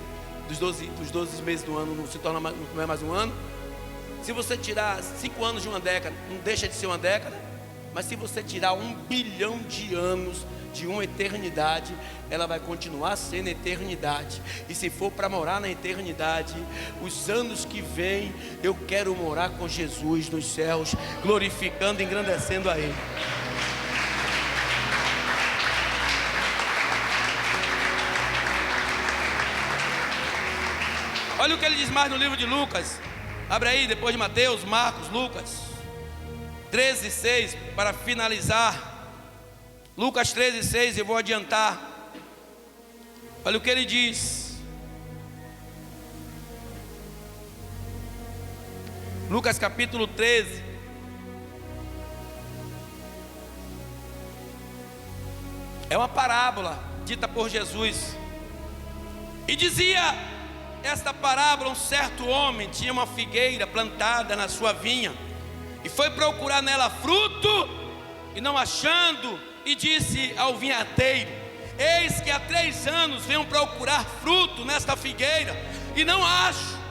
dos 12 meses do ano não se torna mais, não é mais um ano. Se você tirar 5 anos de uma década, não deixa de ser uma década. Mas se você tirar 1 bilhão de anos de uma eternidade, ela vai continuar sendo eternidade. E se for para morar na eternidade, os anos que vêm, eu quero morar com Jesus nos céus, glorificando e engrandecendo a Ele. Olha o que ele diz mais no livro de Lucas. Abre aí, depois de Mateus, Marcos, Lucas 13:6, para finalizar. Lucas 13:6, eu vou adiantar. Olha o que ele diz. Lucas capítulo 13. É uma parábola dita por Jesus. E dizia esta parábola: um certo homem tinha uma figueira plantada na sua vinha, e foi procurar nela fruto, e não achando, e disse ao vinhateiro: eis que há 3 anos venho procurar fruto nesta figueira, e não acho.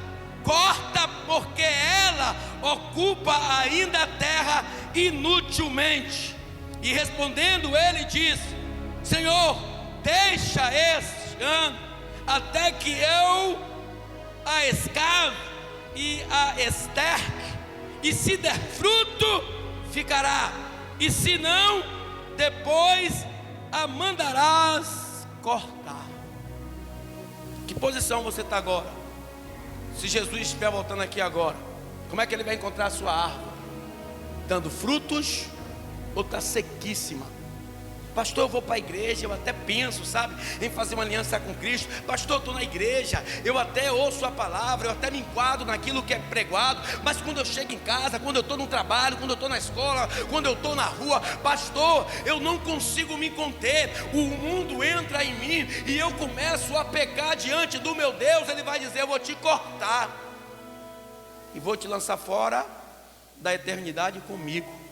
Corta, porque ela ocupa ainda a terra inutilmente. E respondendo ele disse: Senhor, deixa este ano, até que eu a escave e a esterque, e se der fruto, ficará, e se não, depois a mandarás cortar. Que posição você está agora? Se Jesus estiver voltando aqui agora, como é que ele vai encontrar a sua árvore? Dando frutos ou está sequíssima? Pastor, eu vou para a igreja, eu até penso, sabe, em fazer uma aliança com Cristo. Pastor, eu estou na igreja, eu até ouço a palavra, eu até me enquadro naquilo que é pregado. Mas quando eu chego em casa, quando eu estou no trabalho, quando eu estou na escola, quando eu estou na rua, pastor, eu não consigo me conter. O mundo entra em mim e eu começo a pecar diante do meu Deus. Ele vai dizer: eu vou te cortar e vou te lançar fora da eternidade comigo.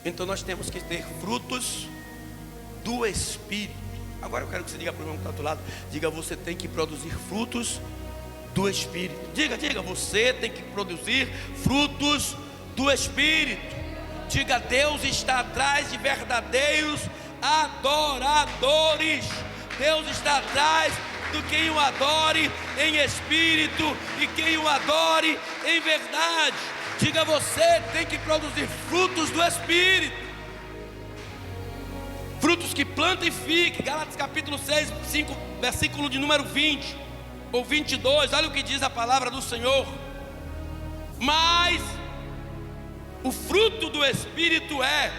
Então nós temos que ter frutos do Espírito. Agora eu quero que você diga para o irmão que está do outro lado: diga, você tem que produzir frutos do Espírito. Diga, você tem que produzir frutos do Espírito. Diga, Deus está atrás de verdadeiros adoradores. Deus está atrás do quem o adore em espírito e quem o adore em verdade. Diga, você tem que produzir frutos do Espírito, frutos que planta e fique. Gálatas capítulo 6, 5, versículo de número 20 ou 22, olha o que diz a palavra do Senhor: mas o fruto do Espírito é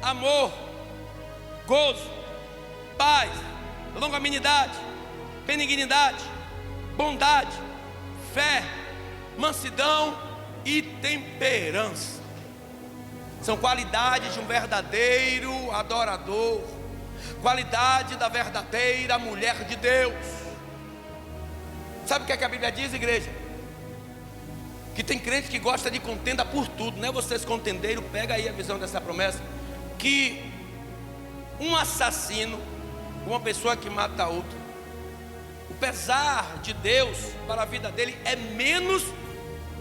amor, gozo, paz, longanimidade, benignidade, bondade, fé, mansidão e temperança. São qualidades de um verdadeiro adorador, qualidade da verdadeira mulher de Deus. Sabe o que é que a Bíblia diz, igreja? Que tem crente que gosta de contenda por tudo, né? Vocês contendeiros, pega aí a visão dessa promessa. Que um assassino, uma pessoa que mata outro, o pesar de Deus para a vida dele é menos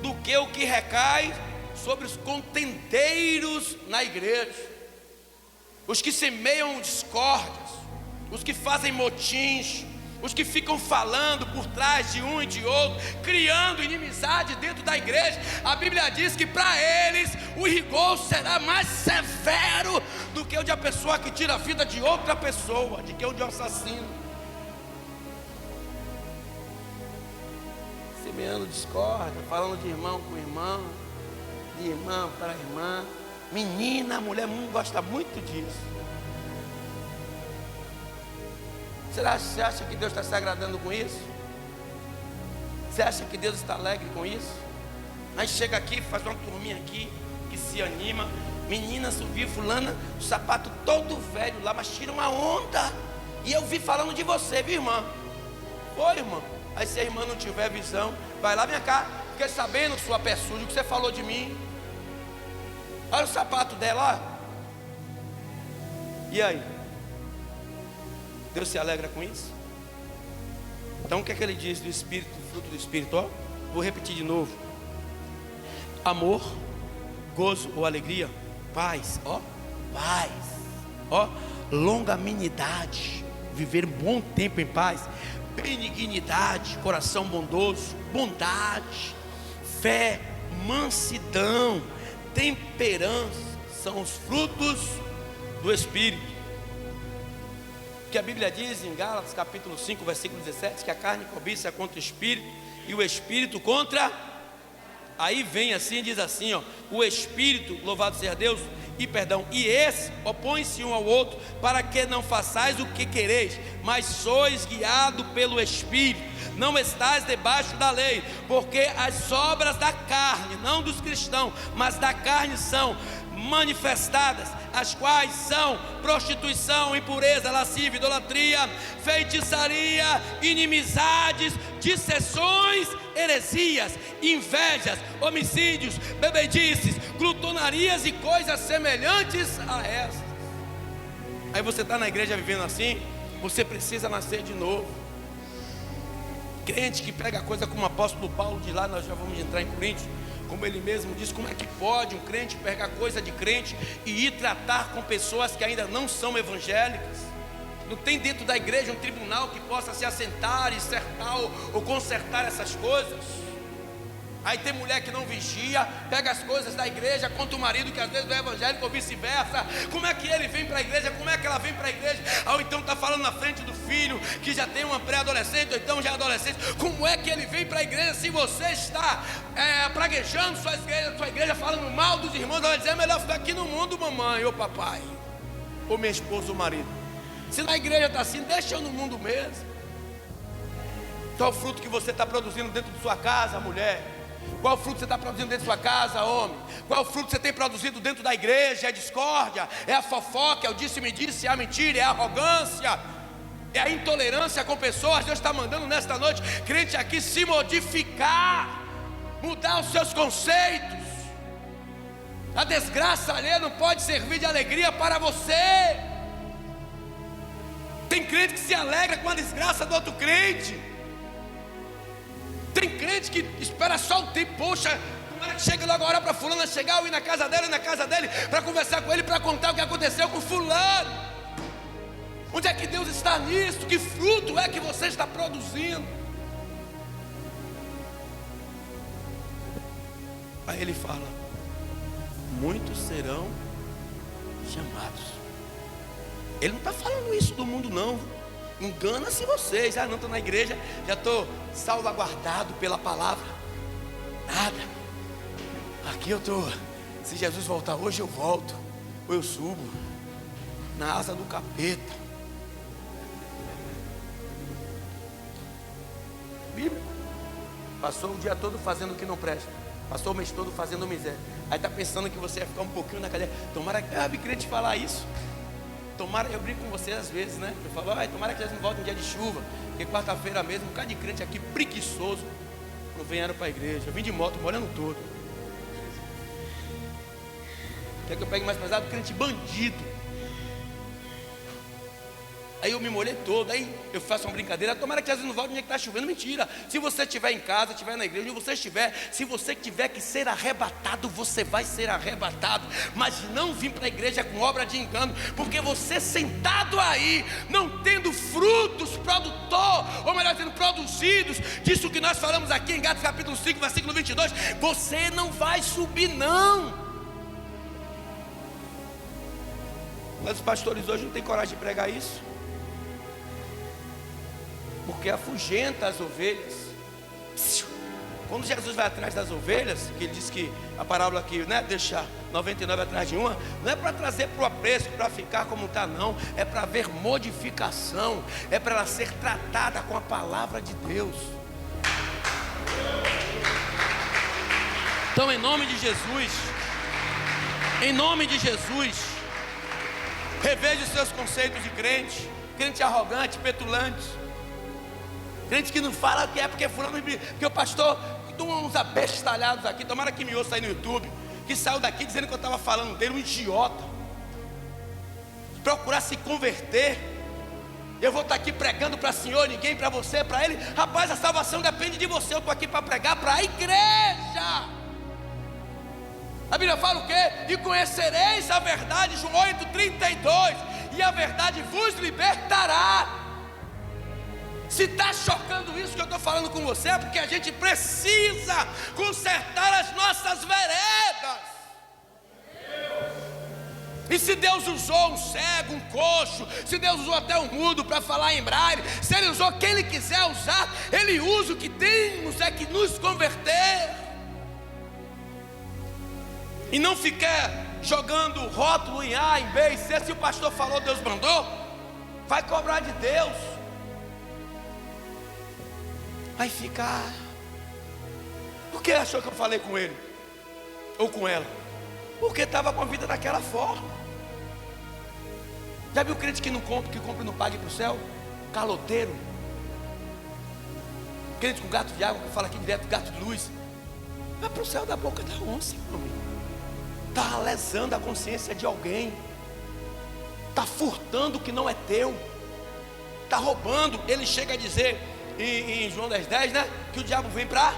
do que o que recai sobre os contendeiros na igreja, os que semeiam discórdias, os que fazem motins, os que ficam falando por trás de um e de outro, criando inimizade dentro da igreja. A Bíblia diz que para eles o rigor será mais severo do que o de a pessoa que tira a vida de outra pessoa, do que o de um assassino. Semeando discórdia, falando de irmão com irmão, de irmã para irmã. Menina, a mulher gosta muito disso. Você acha que Deus está se agradando com isso? Você acha que Deus está alegre com isso? Aí chega aqui, faz uma turminha aqui, que se anima. Menina, subiu fulana, o sapato todo velho lá, mas tira uma onda. E eu vi falando de você, viu, irmã? Foi, irmã. Aí se a irmã não tiver visão, vai lá, vem cá, fiquei sabendo, sua pé suja, o que você falou de mim. Olha o sapato dela, ó. E aí? Deus se alegra com isso? Então o que é que ele diz do Espírito, do fruto do Espírito? Ó, vou repetir de novo: amor, gozo ou alegria, paz, ó, paz, ó, longanimidade, viver um bom tempo em paz, benignidade, coração bondoso, bondade, fé, mansidão, temperança, são os frutos do Espírito. Que a Bíblia diz em Gálatas capítulo 5, versículo 17, que a carne cobiça contra o Espírito e o Espírito contra. Aí vem assim, diz assim, ó: o Espírito, louvado seja Deus, e esse opõe-se um ao outro, para que não façais o que quereis, mas sois guiado pelo Espírito, não estais debaixo da lei, porque as obras da carne, não dos cristãos, mas da carne são manifestadas, as quais são prostituição, impureza, lascívia, idolatria, feitiçaria, inimizades, dissensões, heresias, invejas, homicídios, bebedices, glutonarias e coisas semelhantes a essas. Aí você está na igreja vivendo assim, você precisa nascer de novo. Crente que prega coisa como o apóstolo Paulo diz lá, nós já vamos entrar em Coríntios, como ele mesmo diz, como é que pode um crente pegar coisa de crente e ir tratar com pessoas que ainda não são evangélicas? Não tem dentro da igreja um tribunal que possa se assentar e cercar ou consertar essas coisas. Aí tem mulher que não vigia, pega as coisas da igreja contra o marido que às vezes não é evangélico ou vice-versa. Como é que ele vem para a igreja? Como é que ela vem para a igreja? Ou então está falando na frente do filho que já tem uma pré-adolescente, ou então já é adolescente. Como é que ele vem para a igreja se você está praguejando sua igreja, falando mal dos irmãos? Ela vai dizer: é melhor ficar aqui no mundo, mamãe ou papai, ou minha esposa ou marido. Se na igreja está assim, deixa eu no mundo mesmo. Qual o fruto que você está produzindo dentro de sua casa, mulher? Qual fruto você está produzindo dentro de sua casa, homem? Qual fruto você tem produzido dentro da igreja? É a discórdia, é a fofoca, é o disse-me-disse, é a mentira, é a arrogância, é a intolerância com pessoas. Deus está mandando nesta noite crente aqui se modificar, mudar os seus conceitos. A desgraça alheia não pode servir de alegria para você. Tem crente que se alegra com a desgraça do outro crente. Tem crente que espera só o tempo. Poxa, tomara que chegue logo a hora para fulano chegar, ou ir na casa dela, para conversar com ele, para contar o que aconteceu com fulano. Onde é que Deus está nisso? Que fruto é que você está produzindo? Aí ele fala: muitos serão chamados. Ele não está falando isso do mundo não. Engana-se vocês. Ah, não estou na igreja, já estou salvaguardado pela palavra. Nada. Aqui eu estou. Se Jesus voltar hoje, eu volto, ou eu subo na asa do capeta. Bíblia. Passou o dia todo fazendo o que não presta, passou o mês todo fazendo miséria. Aí está pensando que você ia ficar um pouquinho na cadeia. Tomara que eu queria te falar isso. Tomara, eu brinco com vocês às vezes, né? Eu falo: tomara que eles não voltem em dia de chuva, porque quarta-feira mesmo, um bocado de crente aqui preguiçoso não vieram para a igreja. Eu vim de moto, molhando todo. Quer que eu pegue mais pesado? Crente bandido. Aí eu me molhei todo, aí eu faço uma brincadeira: tomara que eles não voltem no dia que está chovendo. Mentira. Se você estiver em casa, estiver na igreja, onde você estiver, se você tiver que ser arrebatado, você vai ser arrebatado. Mas não vir para a igreja com obra de engano, porque você sentado aí, não tendo frutos produtor, ou melhor dizendo, produzidos, disso que nós falamos aqui em Gálatas capítulo 5, versículo 22, você não vai subir não. Mas os pastores hoje não têm coragem de pregar isso, porque afugenta as ovelhas. Quando Jesus vai atrás das ovelhas, que ele diz que a parábola aqui, né, deixar 99 atrás de uma, não é para trazer para o apreço, para ficar como está não, é para ver modificação, é para ela ser tratada com a palavra de Deus. Então, em nome de Jesus, reveja os seus conceitos de crente. Crente arrogante, petulante, crente que não fala que é porque fulano, porque o pastor, uns abestalhados aqui, tomara que me ouça aí no YouTube, que saiu daqui dizendo que eu estava falando dele, um idiota, procurar se converter, Eu vou estar aqui pregando para o senhor, ninguém para você, para ele. Rapaz, a salvação depende de você. Eu estou aqui para pregar para a igreja. A Bíblia fala o quê? E conhecereis a verdade, João 8,32. E a verdade vos libertará. Se está chocando isso que eu estou falando com você, é porque a gente precisa consertar as nossas veredas. E se Deus usou um cego, um coxo, se Deus usou até um mudo para falar em braille, se Ele usou quem Ele quiser usar, Ele usa. O que temos é que nos converter. E não ficar jogando rótulo em A, em B, em C. Se o pastor falou, Deus mandou, vai cobrar de Deus. Vai ficar. Por que achou que eu falei com ele? Ou com ela? Porque estava com a vida daquela forma. Já viu crente que não compra, que compra e não paga para o céu? Caloteiro. Crente com gato de água, que fala aqui direto, gato de luz. Vai para o céu da boca da onça, meu amigo. Está lesando a consciência de alguém. Está furtando o que não é teu. Está roubando. Ele chega a dizer em João 10,10, né? Que o diabo vem para...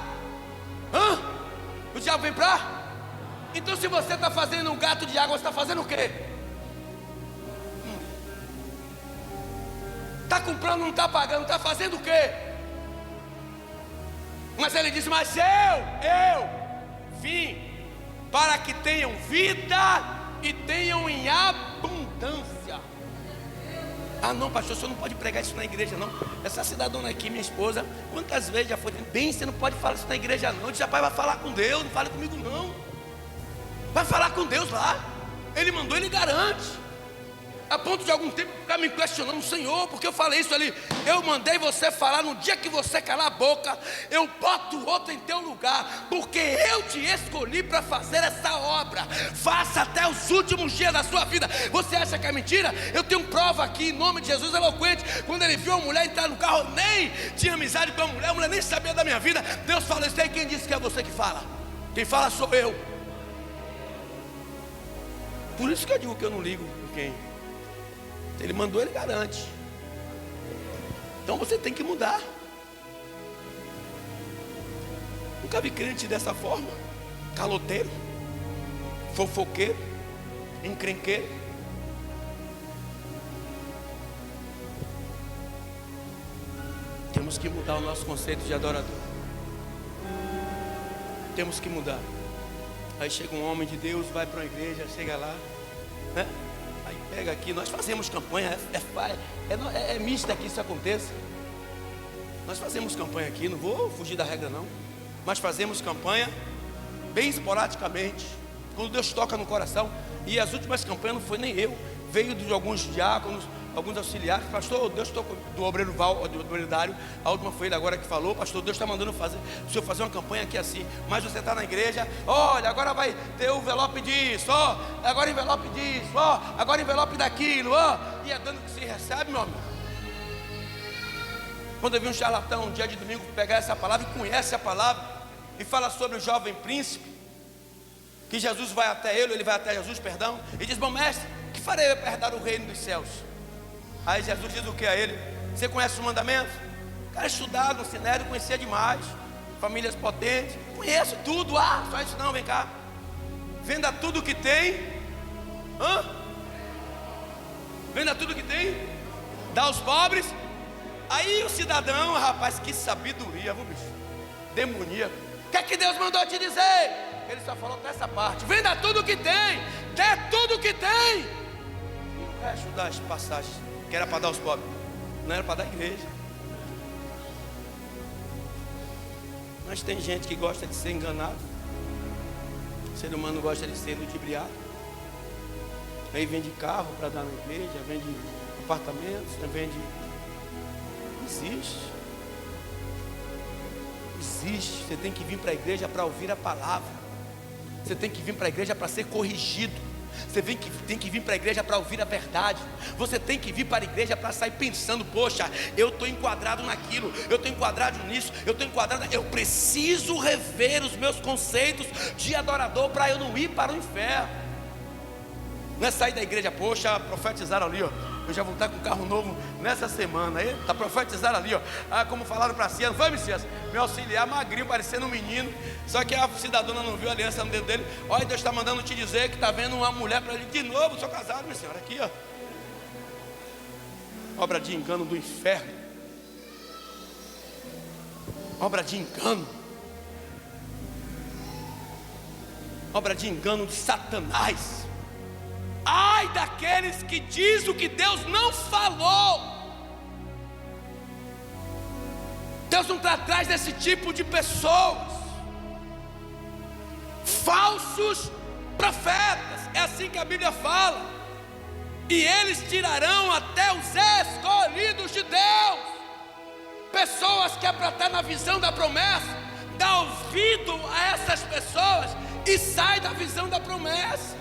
O diabo vem para... Então se você está fazendo um gato de água, você está fazendo o quê? Está comprando, não está pagando, está fazendo o quê? Mas ele diz, mas eu vim para que tenham vida e tenham em abundância. Ah não, pastor, o senhor não pode pregar isso na igreja não. Essa cidadã aqui, minha esposa, quantas vezes já foi, bem, você não pode falar isso na igreja não. Eu disse, rapaz, vai falar com Deus, não fale comigo não. Vai falar com Deus lá. Ele mandou, ele garante. A ponto de algum tempo ficar me questionando, Senhor, porque eu falei isso ali. Eu mandei você falar, no dia que você calar a boca, eu boto outro em teu lugar, porque eu te escolhi para fazer essa obra. Faça até os últimos dias da sua vida. Você acha que é mentira? Eu tenho prova aqui, em nome de Jesus eloquente. Quando ele viu a mulher entrar no carro, nem tinha amizade com a mulher nem sabia da minha vida. Deus falou isso aí, quem disse que é você que fala? Quem fala sou eu. Por isso que eu digo que eu não ligo com quem. Ele mandou, ele garante. Então você tem que mudar. Nunca vi crente dessa forma. Caloteiro, fofoqueiro, encrenqueiro. Temos que mudar o nosso conceito de adorador. Temos que mudar. Aí chega um homem de Deus, vai para uma igreja, chega lá, né? Aí pega aqui, nós fazemos campanha, é mista que isso aconteça. Nós fazemos campanha aqui, não vou fugir da regra não, mas fazemos campanha bem esporadicamente, quando Deus toca no coração. E as últimas campanhas não foi nem eu, veio de alguns diáconos, alguns auxiliares. Pastor, Deus tocou do obreiro Val, do obreiro Dário. A última foi ele agora que falou, pastor, Deus está mandando o senhor fazer uma campanha aqui assim. Mas você está na igreja, olha, agora vai ter o envelope disso, ó, agora envelope disso, ó, agora envelope daquilo, ó. E é dando que se recebe, meu amigo. Quando eu vi um charlatão um dia de domingo pegar essa palavra e conhece a palavra e fala sobre o jovem príncipe, que Jesus vai até ele vai até Jesus, perdão, e diz, bom mestre, que farei eu para herdar o reino dos céus? Aí Jesus diz o que a ele? Você conhece os mandamentos? O cara estudado no Sinédrio, conhecia demais, famílias potentes, conheço tudo. Ah, só isso não, vem cá. Venda tudo que tem. Venda tudo que tem, dá aos pobres. Aí o cidadão, rapaz, que sabedoria, viu, bicho? Demoníaco. O que é que Deus mandou te dizer? Ele só falou nessa parte: venda tudo que tem, dê tudo que tem. E o resto das passagens, que era para dar aos pobres, não era para dar à igreja. Mas tem gente que gosta de ser enganado. O ser humano gosta de ser ludibriado. Aí vende carro para dar na igreja, vende apartamentos, vende. Existe. Você tem que vir para a igreja para ouvir a palavra. Você tem que vir para a igreja para ser corrigido. Você tem que vir para a igreja para ouvir a verdade. Você tem que vir para a igreja para sair pensando: poxa, eu estou enquadrado naquilo, eu estou enquadrado nisso, eu preciso rever os meus conceitos de adorador para eu não ir para o inferno. Não é sair da igreja, poxa, profetizaram ali, ó, eu já vou estar com um carro novo nessa semana. Aí está profetizado ali, ó. Ah, como falaram para Cias, foi, Cias, meu auxiliar magrinho, parecendo um menino. Só que a cidadã não viu a aliança no dedo dele. Olha, Deus está mandando te dizer que está vendo uma mulher para ele. De novo, sou casado, minha senhora, aqui, ó. Obra de engano do inferno. Obra de engano. Obra de engano de Satanás. Ai daqueles que diz o que Deus não falou. Deus não está atrás desse tipo de pessoas. Falsos profetas, é assim que a Bíblia fala. E eles tirarão até os escolhidos de Deus. Pessoas que é para estar na visão da promessa, dá ouvido a essas pessoas e sai da visão da promessa.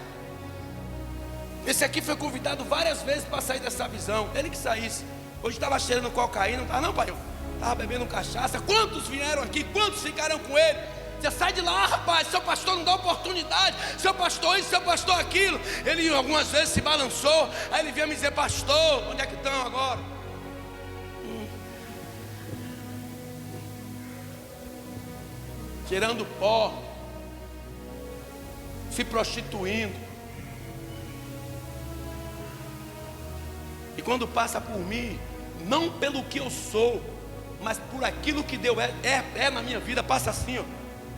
Esse aqui foi convidado várias vezes para sair dessa visão. Ele que saísse. Hoje estava cheirando cocaína. Não estava não, pai. Estava bebendo cachaça. Quantos vieram aqui? Quantos ficaram com ele? Você sai de lá, rapaz. Seu pastor não dá oportunidade. Seu pastor isso, seu pastor aquilo. Ele algumas vezes se balançou. Aí ele vinha me dizer: pastor, onde é que estão agora? Cheirando pó, se prostituindo. E quando passa por mim, não pelo que eu sou, mas por aquilo que Deus é na minha vida, passa assim, ó.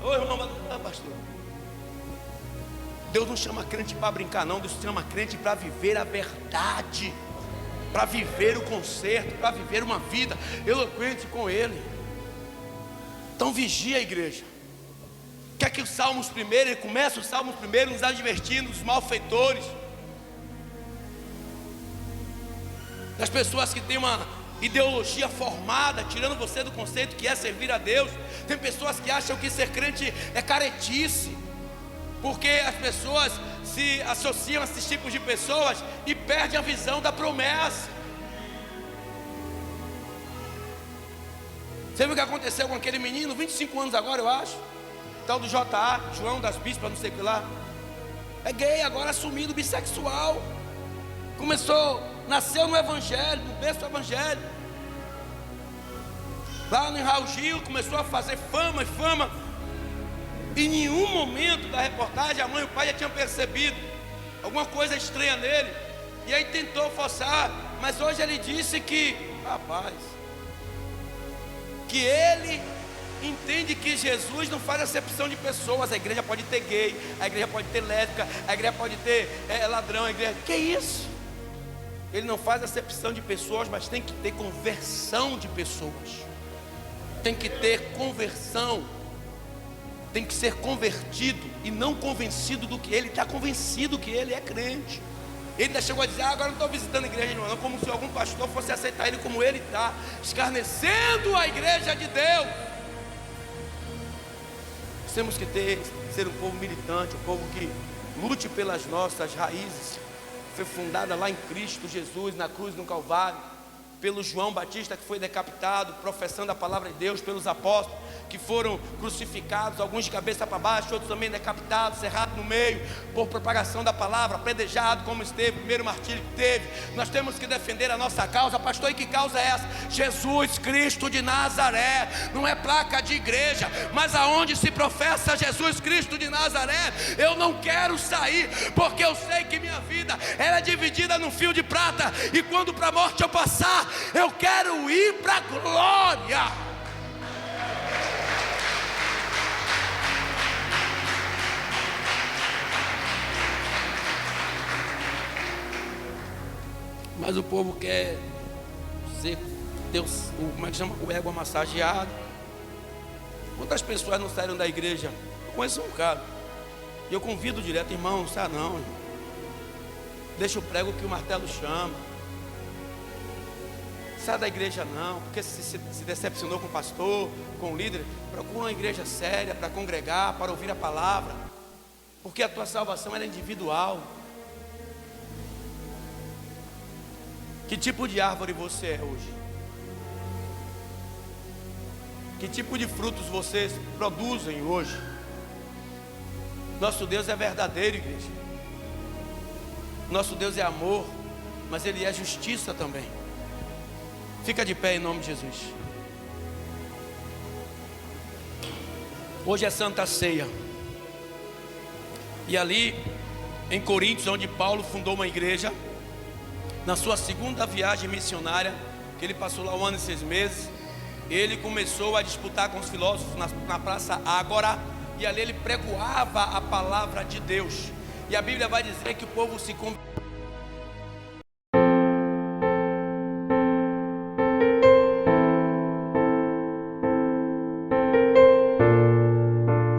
Ô irmão, pastor. Deus não chama crente para brincar, não. Deus chama crente para viver a verdade, para viver o conserto, para viver uma vida eloquente com Ele. Então vigia a igreja. Quer que os Salmos primeiro, ele começa os Salmos primeiro nos advertindo dos malfeitores, das pessoas que têm uma ideologia formada, tirando você do conceito que é servir a Deus. Tem pessoas que acham que ser crente é caretice, porque as pessoas se associam a esses tipos de pessoas e perdem a visão da promessa. Você viu o que aconteceu com aquele menino, 25 anos agora, eu acho, tal do J.A., João das Bispas, não sei o que lá. É gay, agora assumido, bissexual. Nasceu no evangelho, no berço do evangelho. Lá no Raul Gil, começou a fazer fama e fama. Em nenhum momento da reportagem a mãe e o pai já tinham percebido alguma coisa estranha nele. E aí tentou forçar, mas hoje ele disse que, rapaz, que ele entende que Jesus não faz acepção de pessoas. A igreja pode ter gay, a igreja pode ter lésbica, a igreja pode ter ladrão, a igreja... Que isso? Ele não faz acepção de pessoas, mas tem que ter conversão de pessoas. Tem que ter conversão. Tem que ser convertido e não convencido do que ele está convencido que ele é crente. Ele ainda chegou a dizer: agora não estou visitando a igreja não, como se algum pastor fosse aceitar ele como ele está, escarnecendo a igreja de Deus. Temos que ser um povo militante, um povo que lute pelas nossas raízes. Foi fundada lá em Cristo Jesus, na cruz, no Calvário, pelo João Batista, que foi decapitado, professando a palavra de Deus, pelos apóstolos que foram crucificados, alguns de cabeça para baixo, outros também decapitados, cerrados no meio, por propagação da palavra, apedrejado como esteve, o primeiro martírio que teve. Nós temos que defender a nossa causa. Pastor, e que causa é essa? Jesus Cristo de Nazaré. Não é placa de igreja, mas aonde se professa Jesus Cristo de Nazaré, eu não quero sair, porque eu sei que minha vida ela é dividida num fio de prata, e quando para a morte eu passar, eu quero ir para a glória. Mas o povo quer ser Deus, como é que chama? O ego massageado. Quantas pessoas não saíram da igreja? Eu conheço um cara, e eu convido direto: irmão, não sai não, irmão. Deixa o prego que o martelo chama. Sai da igreja não, porque se decepcionou com o pastor, com o líder. Procura uma igreja séria para congregar, para ouvir a palavra, porque a tua salvação ela é individual. Que tipo de árvore você é hoje? Que tipo de frutos vocês produzem hoje? Nosso Deus é verdadeiro, igreja. Nosso Deus é amor. mas Ele é justiça também. Fica de pé em nome de Jesus. Hoje é Santa Ceia. E ali em Coríntios, onde Paulo fundou uma igreja, na sua segunda viagem missionária, que ele passou lá 1 ano e 6 meses, ele começou a disputar com os filósofos na Praça Ágora, e ali ele pregoava a palavra de Deus. E a Bíblia vai dizer que o povo se converteu.